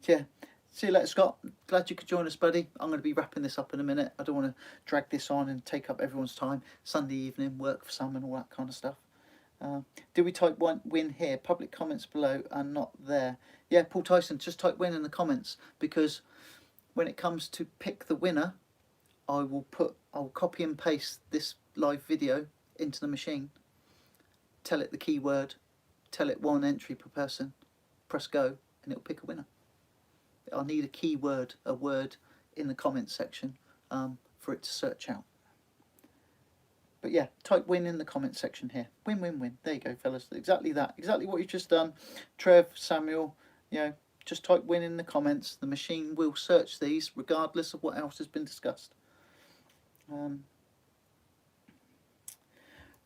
Yeah. See you later, Scott. Glad you could join us, buddy. I'm going to be wrapping this up in a minute. I don't want to drag this on and take up everyone's time. Sunday evening, work for some and all that kind of stuff. Do we type win here? Public comments below are not there. Yeah, Paul Tyson, just type win in the comments, because when it comes to pick the winner, I'll copy and paste this live video into the machine, tell it the keyword, tell it 1 entry per person, press go, and it'll pick a winner. I'll need a keyword, a word in the comments section for it to search out. But yeah, type win in the comment section here. Win, win, win. There you go, fellas. Exactly that. Exactly what you've just done. Trev, Samuel, just type win in the comments. The machine will search these regardless of what else has been discussed.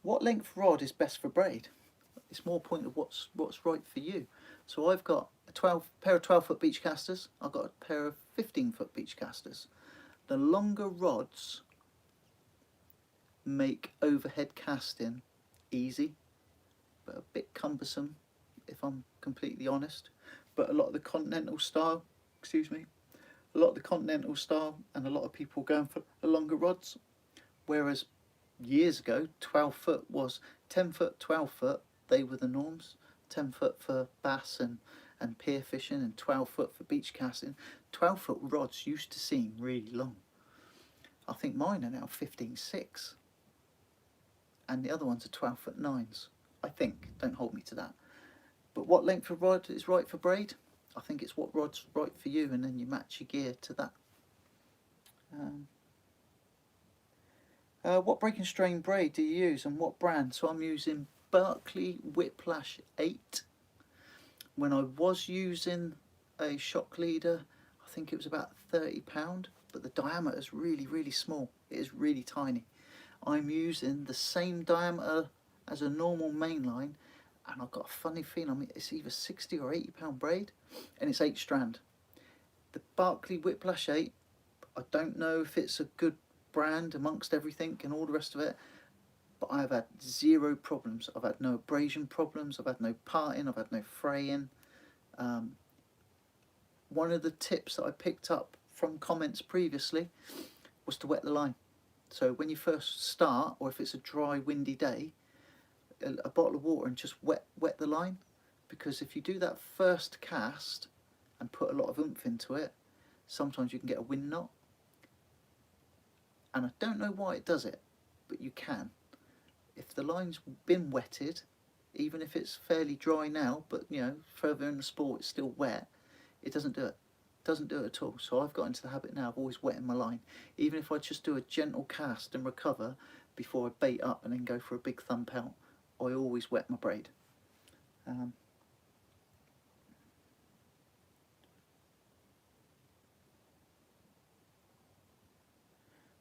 What length rod is best for braid? It's more a point of what's right for you. So I've got a pair of 12-foot beach casters. I've got a pair of 15-foot beach casters. The longer rods make overhead casting easy, but a bit cumbersome, if I'm completely honest. But a lot of the continental style, and a lot of people going for the longer rods. Whereas years ago, 12 foot was 10 foot, 12 foot, they were the norms. 10 foot for bass and pier fishing, and 12 foot for beach casting. 12 foot rods used to seem really long. I think mine are now 15.6, and the other ones are 12 foot 9s. I think, don't hold me to that. But what length of rod is right for braid? I think it's what rod's right for you, and then you match your gear to that. What break and strain braid do you use, and what brand? So I'm using Berkeley Whiplash 8. When I was using a shock leader, I think it was about £30, but the diameter is really, really small. It is really tiny. I'm using the same diameter as a normal mainline, and I've got a funny feeling it's either £60 or £80 braid, and it's 8 strand. The Berkeley Whiplash 8, I don't know if it's a good brand amongst everything and all the rest of it, but I've had 0 problems. I've had no abrasion problems, I've had no parting, I've had no fraying. One of the tips that I picked up from comments previously was to wet the line. So when you first start, or if it's a dry, windy day, a bottle of water and just wet the line, because if you do that first cast and put a lot of oomph into it, sometimes you can get a wind knot. And I don't know why it does it, but you can. If the line's been wetted, even if it's fairly dry now, but you know, further in the sport it's still wet, it doesn't do it. It doesn't do it at all. So I've got into the habit now of always wetting my line. Even if I just do a gentle cast and recover before I bait up and then go for a big thump out, I always wet my braid.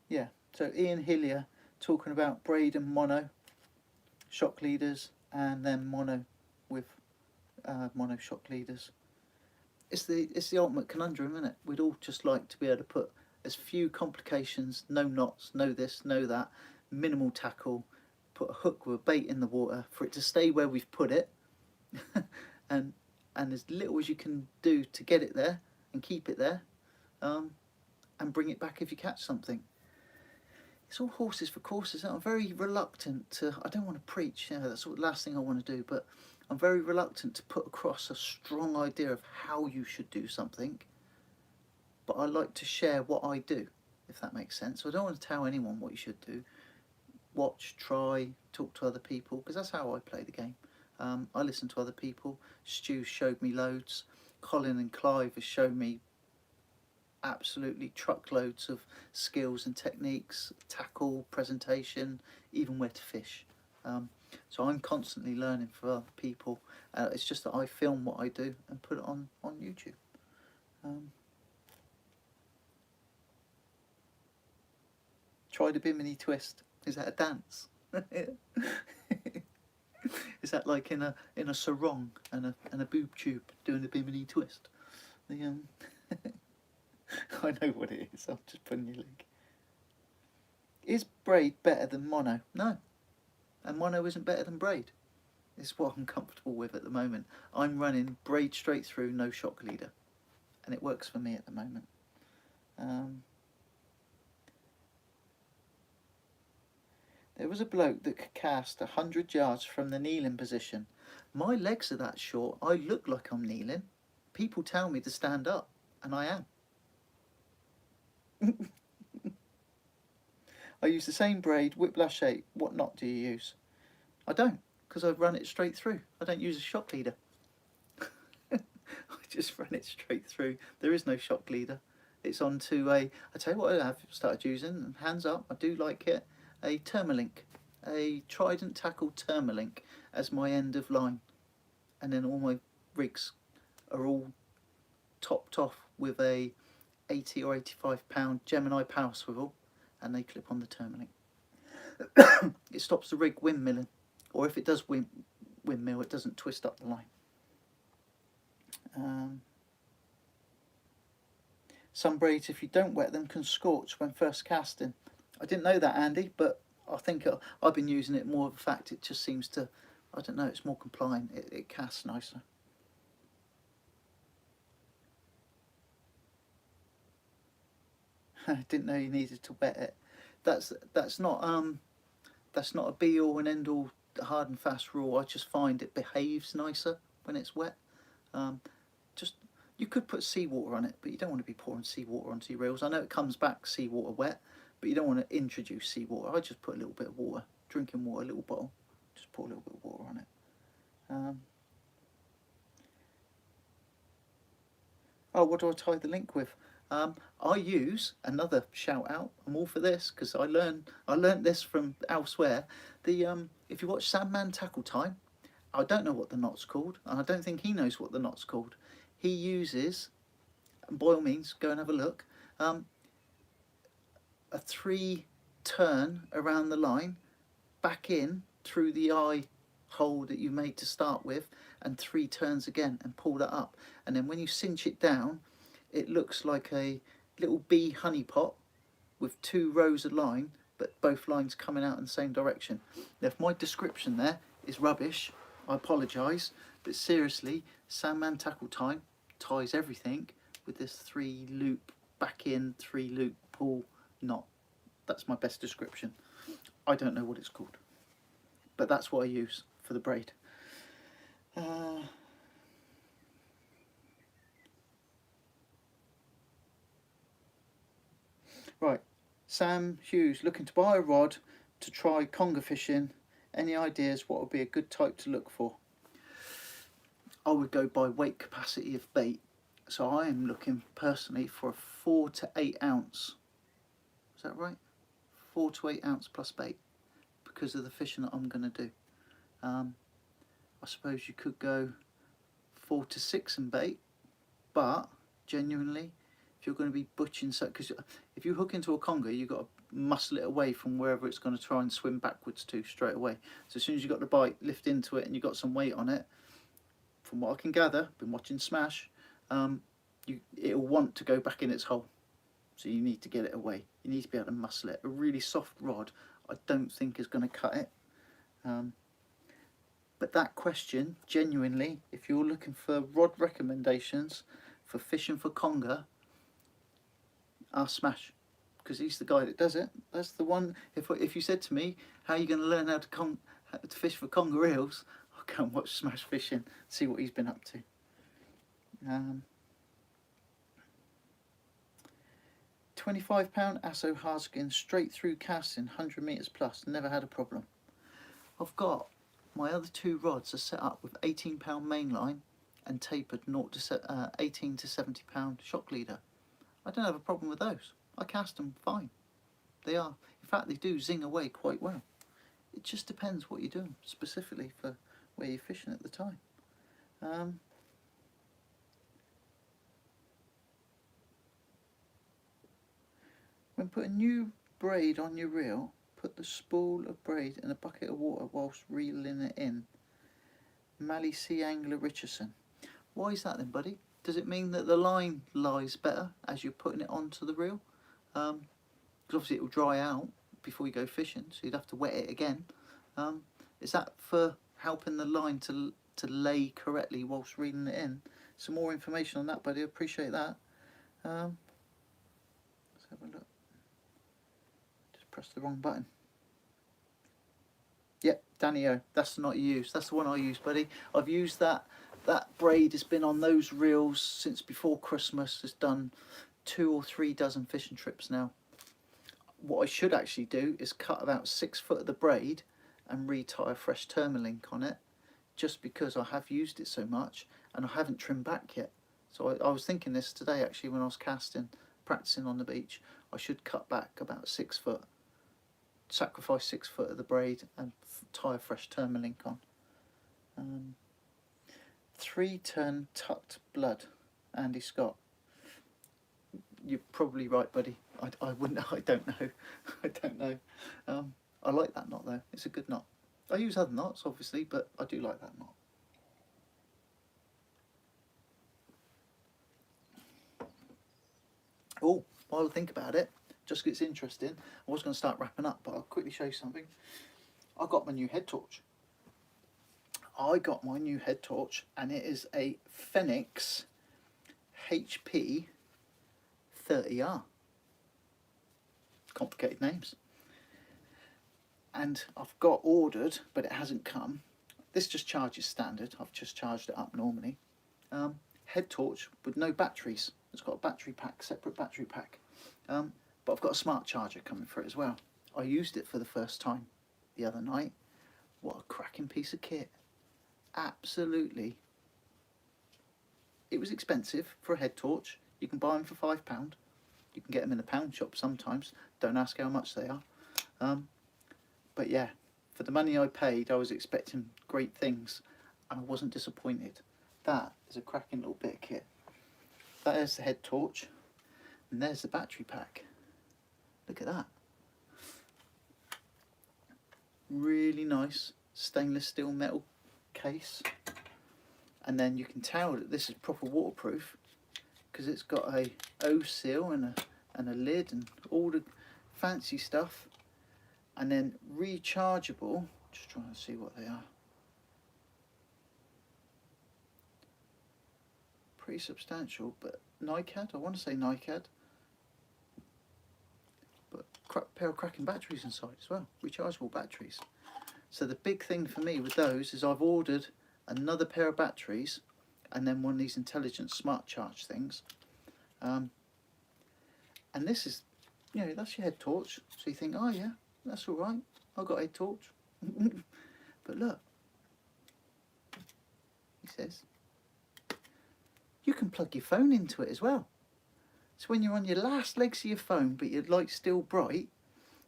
Yeah, so Ian Hillier talking about braid and mono, shock leaders, and then mono with mono shock leaders. It's the ultimate conundrum, isn't it? We'd all just like to be able to put as few complications, no knots, no this, no that, minimal tackle, put a hook with a bait in the water for it to stay where we've put it, and as little as you can do to get it there and keep it there, and bring it back if you catch something. It's all horses for courses. I'm very reluctant to, I don't want to preach, you know, that's the last thing I want to do, but I'm very reluctant to put across a strong idea of how you should do something, but I like to share what I do, if that makes sense. So I don't want to tell anyone what you should do. Watch, try, talk to other people, because that's how I play the game. I listen to other people. Stu showed me loads. Colin and Clive have shown me absolutely truckloads of skills and techniques, tackle, presentation, even where to fish. So I'm constantly learning from other people. It's just that I film what I do and put it on YouTube. Try the bimini twist. Is that a dance? Is that like in a sarong and a boob tube doing the bimini twist? I know what it is. I'm just putting your link. Is braid better than mono? No. And mono isn't better than braid. It's what I'm comfortable with at the moment. I'm running braid straight through, no shock leader, and it works for me at the moment. There was a bloke that could cast 100 yards from the kneeling position. My legs are that short, I look like I'm kneeling. People tell me to stand up, and I am. I use the same braid, Whiplash 8. What knot do you use? I don't, because I run it straight through. I don't use a shock leader. I just run it straight through. There is no shock leader. It's onto I tell you what I have started using, hands up, I do like it, a Termalink. A Trident Tackle Termalink as my end of line. And then all my rigs are all topped off with a 80 or 85 pound Gemini power swivel, and they clip on the Termalink. It stops the rig windmilling, or if it does windmill, it doesn't twist up the line. Some braids, if you don't wet them, can scorch when first casting. I didn't know that, Andy, but I think I've been using it more of the fact it just seems to, I don't know, it's more compliant, it casts nicer. I didn't know you needed to wet it. That's not a be all and end all hard and fast rule. I just find it behaves nicer when it's wet. Just you could put seawater on it, but you don't want to be pouring seawater onto your reels. I know it comes back seawater wet, but you don't want to introduce seawater. I just put a little bit of water, drinking water, a little bottle, just pour a little bit of water on it. Oh, what do I tie the link with? I use another shout out. I'm all for this because I learned this from elsewhere. The if you watch Sandman Tackle Time, I don't know what the knot's called, and I don't think he knows what the knot's called. He uses, and by all means, go and have a look. A 3 turn around the line, back in through the eye hole that you made to start with, and 3 turns again, and pull that up. And then when you cinch it down, it looks like a little bee honey pot with 2 rows of line, but both lines coming out in the same direction. Now, if my description there is rubbish, I apologise, but seriously, Sandman Tackle Time ties everything with this 3 loop back in, 3 loop pull knot. That's my best description. I don't know what it's called, but that's what I use for the braid. Right, Sam Hughes, looking to buy a rod to try conger fishing. Any ideas what would be a good type to look for? I would go by weight capacity of bait. So I am looking personally for a 4 to 8 ounce. Is that right? 4 to 8 ounce plus bait, because of the fishing that I'm going to do. I suppose you could go 4 to 6 in bait, but genuinely, if you're going to be butching, so because if you hook into a conger, you've got to muscle it away from wherever it's going to try and swim backwards to straight away. So as soon as you've got the bite, lift into it and you've got some weight on it, from what I can gather, been watching Smash, it'll want to go back in its hole. So you need to get it away. You need to be able to muscle it. A really soft rod, I don't think is going to cut it. But that question, genuinely, if you're looking for rod recommendations for fishing for conger, ask Smash, because he's the guy that does it. That's the one. If you said to me, how are you going to learn how to fish for conger eels, I'll go and watch Smash Fishing, see what he's been up to. 25-pound Asso hardskin straight through casting, 100 metres plus, never had a problem. I've got my other 2 rods are set up with 18-pound mainline and tapered 18 to 70-pound shock leader. I don't have a problem with those. I cast them fine. They are, in fact, they do zing away quite well. It just depends what you're doing specifically for where you're fishing at the time. When putting new braid on your reel, put the spool of braid in a bucket of water whilst reeling it in. Mally Sea Angler Richardson. Why is that then, buddy? Does it mean that the line lies better as you're putting it onto the reel? Because obviously it will dry out before you go fishing, so you'd have to wet it again. Is that for helping the line to lay correctly whilst reeling it in? Some more information on that, buddy. I appreciate that. Let's have a look. Just press the wrong button. Yep, Danny O. That's the knot you use. That's the one I use, buddy. I've used that. That braid has been on those reels since before Christmas. It's done 2 or 3 dozen fishing trips now. What I should actually do is cut about 6 foot of the braid and retie a fresh Termalink on it, just because I have used it so much and I haven't trimmed back yet. So I was thinking this today actually when I was casting, practicing on the beach. I should cut back about 6 foot, sacrifice 6 foot of the braid and tie a fresh Termalink on. 3-turn tucked blood, Andy Scott. You're probably right, buddy. I wouldn't. I don't know. I don't know. I like that knot though. It's a good knot. I use other knots obviously, but I do like that knot. Oh, while I think about it, just gets interesting. I was going to start wrapping up, but I'll quickly show you something. I got my new head torch. And it is a Fenix HP 30R. Complicated names. and I've got ordered, but it hasn't come. This just charges standard. I've just charged it up normally. Head torch with no batteries. It's got a battery pack, separate battery pack. But I've got a smart charger coming for it as well. I used it for the first time the other night. What a cracking piece of kit. Absolutely. It was expensive for a head torch. You can buy them for £5. You can get them in a pound shop sometimes. Don't ask how much they are. But yeah, for the money I paid, I was expecting great things, and I wasn't disappointed. That is a cracking little bit of kit. There's the head torch, and there's the battery pack. Look at that. Really nice stainless steel metal case. And then you can tell that this is proper waterproof because it's got a O seal and a lid and all the fancy stuff. And then rechargeable, just trying to see what they are. Pretty substantial, but NiCad, I want to say NiCad. But pair of cracking batteries inside as well, rechargeable batteries. So the big thing for me with those is I've ordered another pair of batteries and then one of these intelligent smart charge things. And this is, you know, that's your head torch. So you think, oh yeah, that's all right. I've got a head torch. But look, he says, you can plug your phone into it as well. So when you're on your last legs of your phone, but your light's still bright,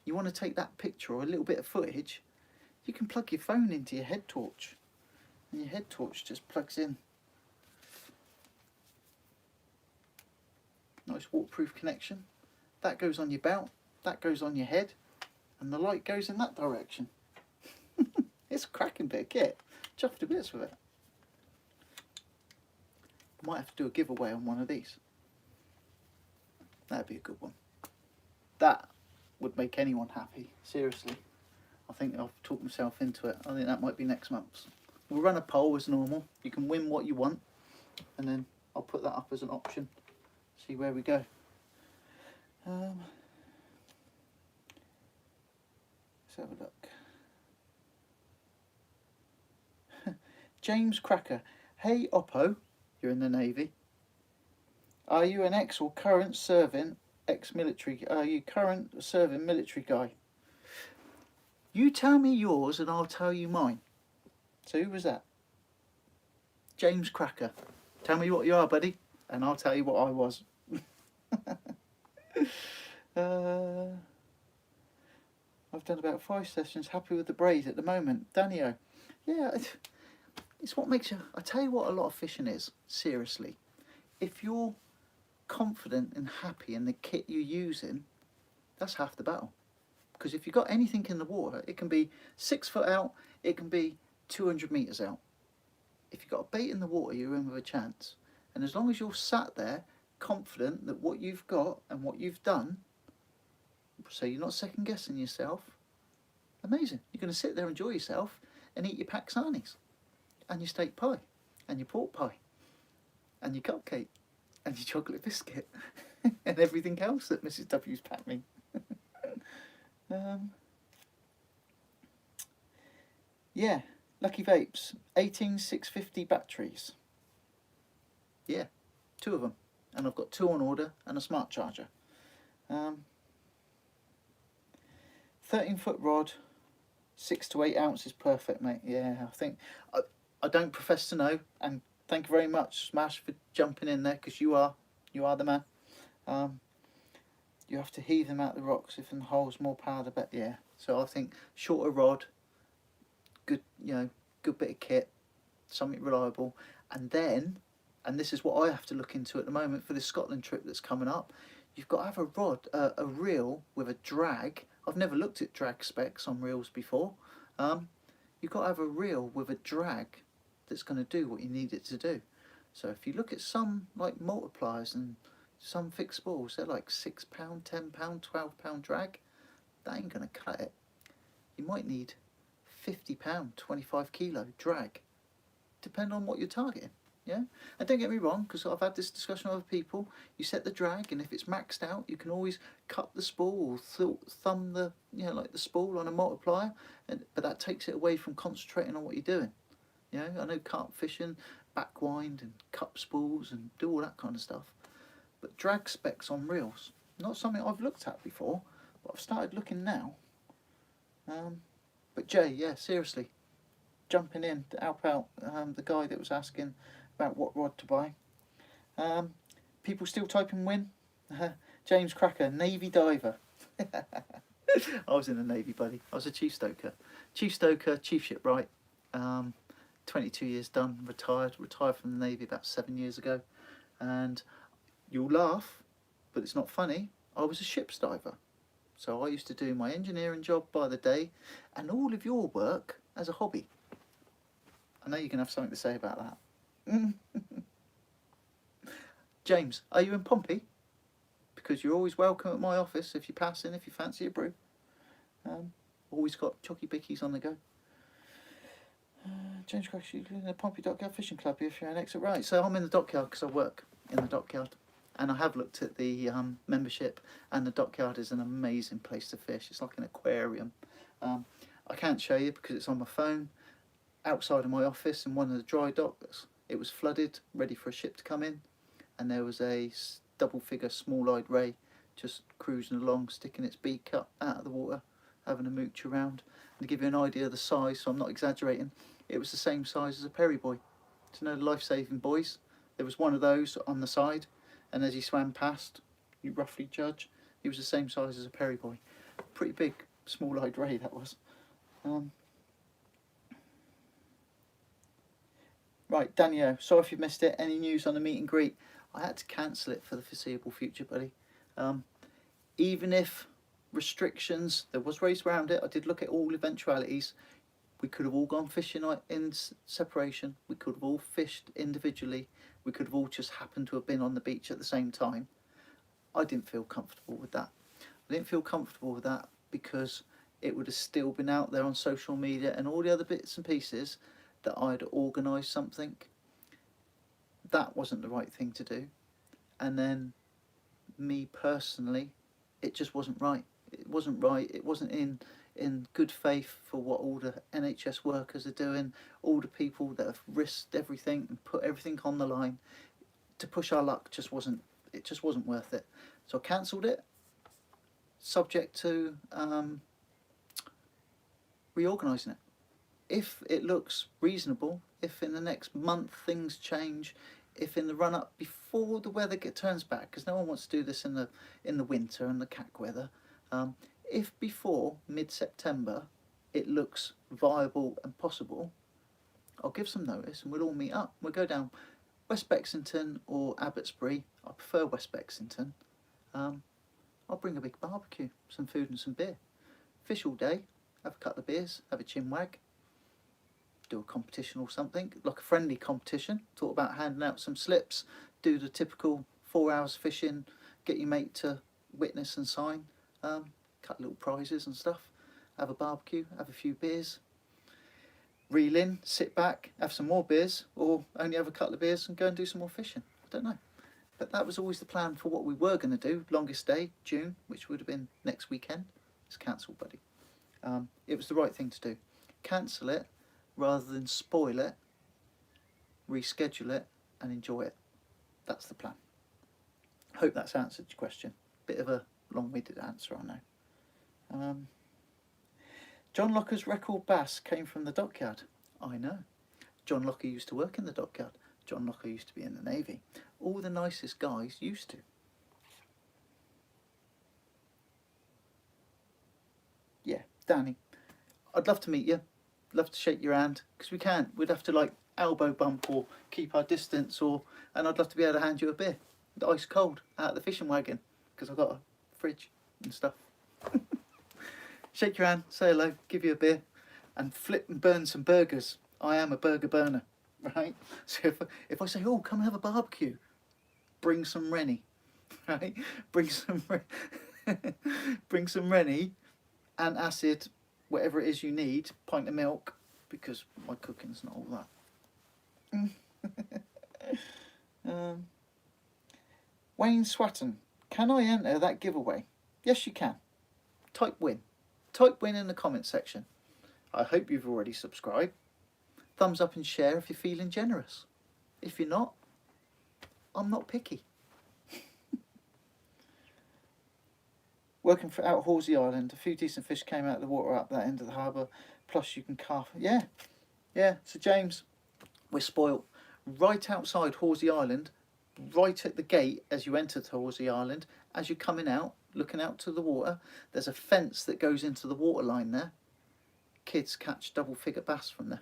you want to take that picture or a little bit of footage, you can plug your phone into your head torch. And your head torch just plugs in. Nice waterproof connection. That goes on your belt, that goes on your head, and the light goes in that direction. It's a cracking bit of kit. Chuffed to bits with it. Might have to do a giveaway on one of these. That'd be a good one. That would make anyone happy, seriously. I think I've talked myself into it. I think that might be next month's. We'll run a poll as normal. You can win what you want, and then I'll put that up as an option. See where we go. Let's have a look. James Cracker. Hey Oppo, you're in the Navy. Are you an ex or current serving ex-military? Are you current serving military guy? You tell me yours and I'll tell you mine. So who was that? James Cracker. Tell me what you are, buddy, and I'll tell you what I was. I've done about 5 sessions. Happy with the braid at the moment. Danio. Yeah, it's what makes you... I tell you what a lot of fishing is, seriously. If you're confident and happy in the kit you're using, that's half the battle. Because if you've got anything in the water, it can be 6 foot out, it can be 200 metres out. If you've got a bait in the water, you're in with a chance. And as long as you're sat there confident that what you've got and what you've done, so you're not second guessing yourself, amazing. You're going to sit there, enjoy yourself and eat your Pakistanis and your steak pie and your pork pie and your cupcake and your chocolate biscuit and everything else that Mrs. W's packed me. Yeah, Lucky Vapes, 18650 batteries. Yeah, 2 of them. And I've got 2 on order and a smart charger. 13-foot rod, 6 to 8 ounces, perfect, mate. Yeah, I think I don't profess to know, and thank you very much, Smash, for jumping in there, because you are the man. You have to heave them out the rocks. If in the hole's more power, the better. Yeah. So I think shorter rod, good, you know, good bit of kit, something reliable, and then, and this is what I have to look into at the moment for this Scotland trip that's coming up. You've got to have a rod, a reel with a drag. I've never looked at drag specs on reels before. You've got to have a reel with a drag that's going to do what you need it to do. So if you look at some like multipliers and some fixed balls, they're like £6, £10, £12 drag. That ain't going to cut it. You might need £50, 25 kilo drag, depending on what you're targeting. Yeah, and don't get me wrong, because I've had this discussion with other people. You set the drag, and if it's maxed out, you can always cut the spool or thumb the, you know, like the spool on a multiplier, but that takes it away from concentrating on what you're doing. You know, I know carp fishing, backwind and cup spools and do all that kind of stuff, but drag specs on reels, not something I've looked at before, but I've started looking now. But Jay, yeah, seriously, jumping in to help out the guy that was asking about what rod to buy. People still typing win. James Cracker, Navy diver. I was in the Navy, buddy. I was a chief stoker. Chief stoker, chief shipwright. 22 years done, retired. Retired from the Navy about 7 years ago. And you'll laugh, but it's not funny. I was a ship's diver. So I used to do my engineering job by the day and all of your work as a hobby. I know you can have something to say about that. James, are you in Pompey? Because you're always welcome at my office if you pass in, if you fancy a brew. Always got chocky bickies on the go. James Crash, you live in the Pompey Dockyard Fishing Club if you're an exit. Right, so I'm in the dockyard because I work in the dockyard. And I have looked at the membership, and the dockyard is an amazing place to fish. It's like an aquarium. I can't show you because it's on my phone. Outside of my office in one of the dry docks, it was flooded, ready for a ship to come in. And there was a double-figure small-eyed ray just cruising along, sticking its beak up out of the water, having a mooch around. And to give you an idea of the size, so I'm not exaggerating, it was the same size as a Perry buoy. Do you know the life-saving buoys? There was one of those on the side, and as he swam past, you roughly judge, he was the same size as a Perry buoy. Pretty big, small-eyed ray that was. Right, Danielle, sorry if you missed it. Any news on the meet and greet? I had to cancel it for the foreseeable future, buddy. Even if restrictions, there was raised around it, I did look at all eventualities. We could have all gone fishing in separation. We could have all fished individually. We could have all just happened to have been on the beach at the same time. I didn't feel comfortable with that. I didn't feel comfortable with that because it would have still been out there on social media and all the other bits and pieces that I'd organised something. That wasn't the right thing to do. And then me personally, it just wasn't right. It wasn't right. It wasn't in good faith for what all the NHS workers are doing, all the people that have risked everything and put everything on the line to push our luck. It just wasn't worth it. So I cancelled it, subject to reorganising it. If it looks reasonable, if in the next month things change, if in the run up before the weather turns back, because no one wants to do this in the winter and the cack weather, if before mid-September it looks viable and possible, I'll give some notice and we'll all meet up. We'll go down West Bexington or Abbotsbury. I prefer West Bexington. I'll bring a big barbecue, some food and some beer. Fish all day, have a couple of beers, have a chinwag, do a competition or something, like a friendly competition. Thought about handing out some slips, do the typical 4 hours fishing, get your mate to witness and sign, cut little prizes and stuff, have a barbecue, have a few beers, reel in, sit back, have some more beers, or only have a couple of beers and go and do some more fishing. I don't know. But that was always the plan for what we were going to do. Longest day, June, which would have been next weekend. It's cancelled, buddy. It was the right thing to do. Cancel it rather than spoil it, reschedule it and enjoy it. That's the plan. Hope that's answered your question. Bit of a long-winded answer, I know. John Locker's record bass came from the dockyard. I know. John Locker used to work in the dockyard. John Locker used to be in the Navy. All the nicest guys used to. Yeah, Danny, I'd love to meet you. Love to shake your hand, because we can't. We'd have to like elbow bump or keep our distance, and I'd love to be able to hand you a beer, ice cold, out of the fishing wagon, because I've got a fridge and stuff. Shake your hand, say hello, give you a beer, and flip and burn some burgers. I am a burger burner, right? So if I say, oh, come and have a barbecue, bring some Rennie, right? Bring some Rennie and acid, whatever it is you need, pint of milk, because my cooking's not all that. Wayne Swatton, can I enter that giveaway? Yes, you can. Type win. Type win in the comment section. I hope you've already subscribed. Thumbs up and share if you're feeling generous. If you're not, I'm not picky. Working for out Horsey Island, a few decent fish came out of the water up that end of the harbour. Plus you can carve. Yeah. So James, we're spoilt. Right outside Horsey Island, right at the gate as you enter to Horsey Island, as you're coming out, looking out to the water, there's a fence that goes into the water line there. Kids catch double figure bass from there.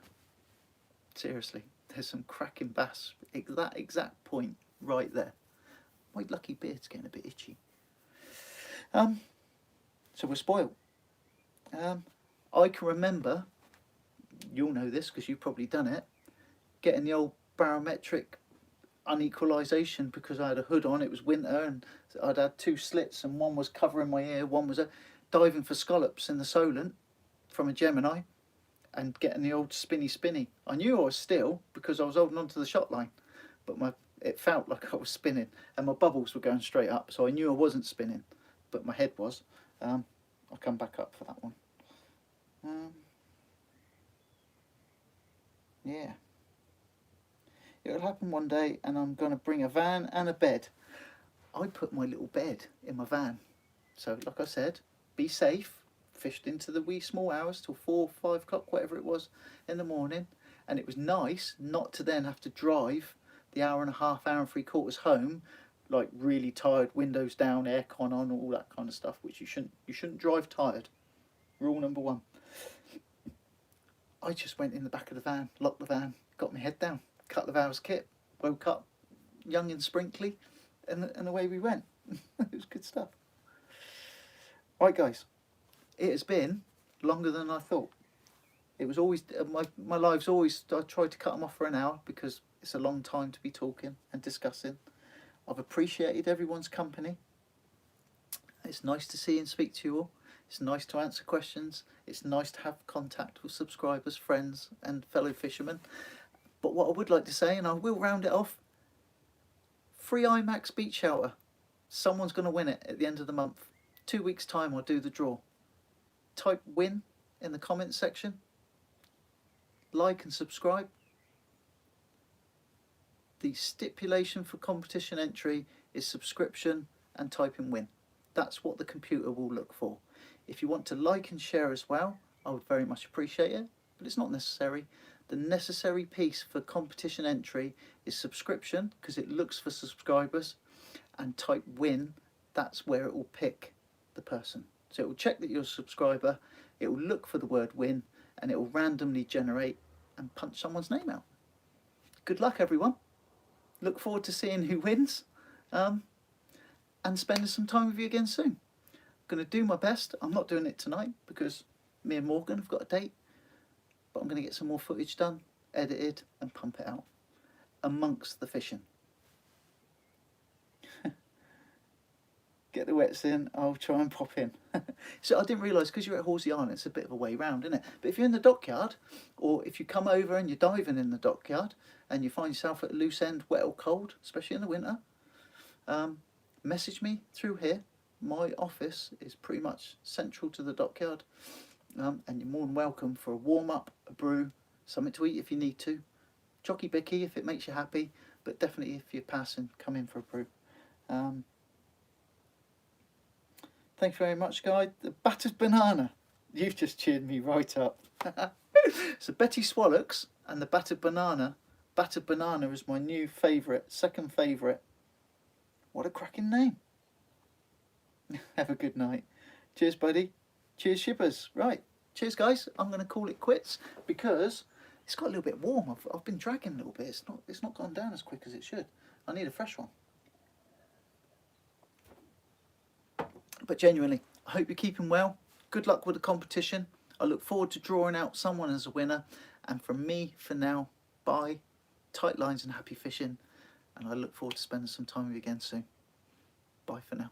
Seriously, there's some cracking bass at that exact point right there. My lucky beard's getting a bit itchy. So we're spoiled. I can remember, you'll know this because you've probably done it, getting the old barometric unequalisation because I had a hood on. It was winter and I'd had 2 slits and one was covering my ear, one was diving for scallops in the Solent from a Gemini and getting the old spinny. I knew I was still because I was holding onto the shot line, but it felt like I was spinning and my bubbles were going straight up, so I knew I wasn't spinning, but my head was. I'll come back up for that one. Yeah. It'll happen one day and I'm going to bring a van and a bed. I put my little bed in my van. So like I said, be safe. Fished into the wee small hours till 4, 5 o'clock, whatever it was in the morning. And it was nice not to then have to drive the hour and a half, hour and 3/4 home, like really tired, windows down, aircon on, all that kind of stuff, which you shouldn't drive tired. Rule number 1. I just went in the back of the van, locked the van, got my head down, couple of hours kit, woke up young and sprinkly, and away we went. It was good stuff. Right guys, it has been longer than I thought. It was always, my lives always, I tried to cut them off for an hour because it's a long time to be talking and discussing. I've appreciated everyone's company. It's nice to see and speak to you all. It's nice to answer questions. It's nice to have contact with subscribers, friends and fellow fishermen. But what I would like to say, and I will round it off, free IMAX beach shelter. Someone's going to win it at the end of the month. 2 weeks time I'll do the draw. Type win in the comments section. Like and subscribe. The stipulation for competition entry is subscription and type in win. That's what the computer will look for. If you want to like and share as well, I would very much appreciate it, but it's not necessary. The necessary piece for competition entry is subscription, because it looks for subscribers, and type win. That's where it will pick the person. So it will check that you're a subscriber, it will look for the word win, and it will randomly generate and punch someone's name out. Good luck everyone. Look forward to seeing who wins, and spending some time with you again soon. I'm going to do my best. I'm not doing it tonight because me and Morgan have got a date, but I'm going to get some more footage done, edited and pump it out amongst the fishing. Get the wets in, I'll try and pop in. So I didn't realise, because you're at Horsey Island, it's a bit of a way round, isn't it? But if you're in the dockyard, or if you come over and you're diving in the dockyard and you find yourself at a loose end, wet or cold, especially in the winter, message me through here. My office is pretty much central to the dockyard, and you're more than welcome for a warm-up, a brew, something to eat if you need to, chocky bicky if it makes you happy, but definitely if you're passing, come in for a brew. Thank you very much, guys. The battered banana, you've just cheered me right up. So Betty Swallocks and the battered banana. Battered banana is my new favourite, second favourite. What a cracking name. Have a good night. Cheers, buddy. Cheers, shippers. Right. Cheers, guys. I'm going to call it quits because it's got a little bit warm. I've been dragging a little bit. It's not gone down as quick as it should. I need a fresh one. But genuinely, I hope you're keeping well. Good luck with the competition. I look forward to drawing out someone as a winner. And from me, for now, bye. Tight lines and happy fishing. And I look forward to spending some time with you again soon. Bye for now.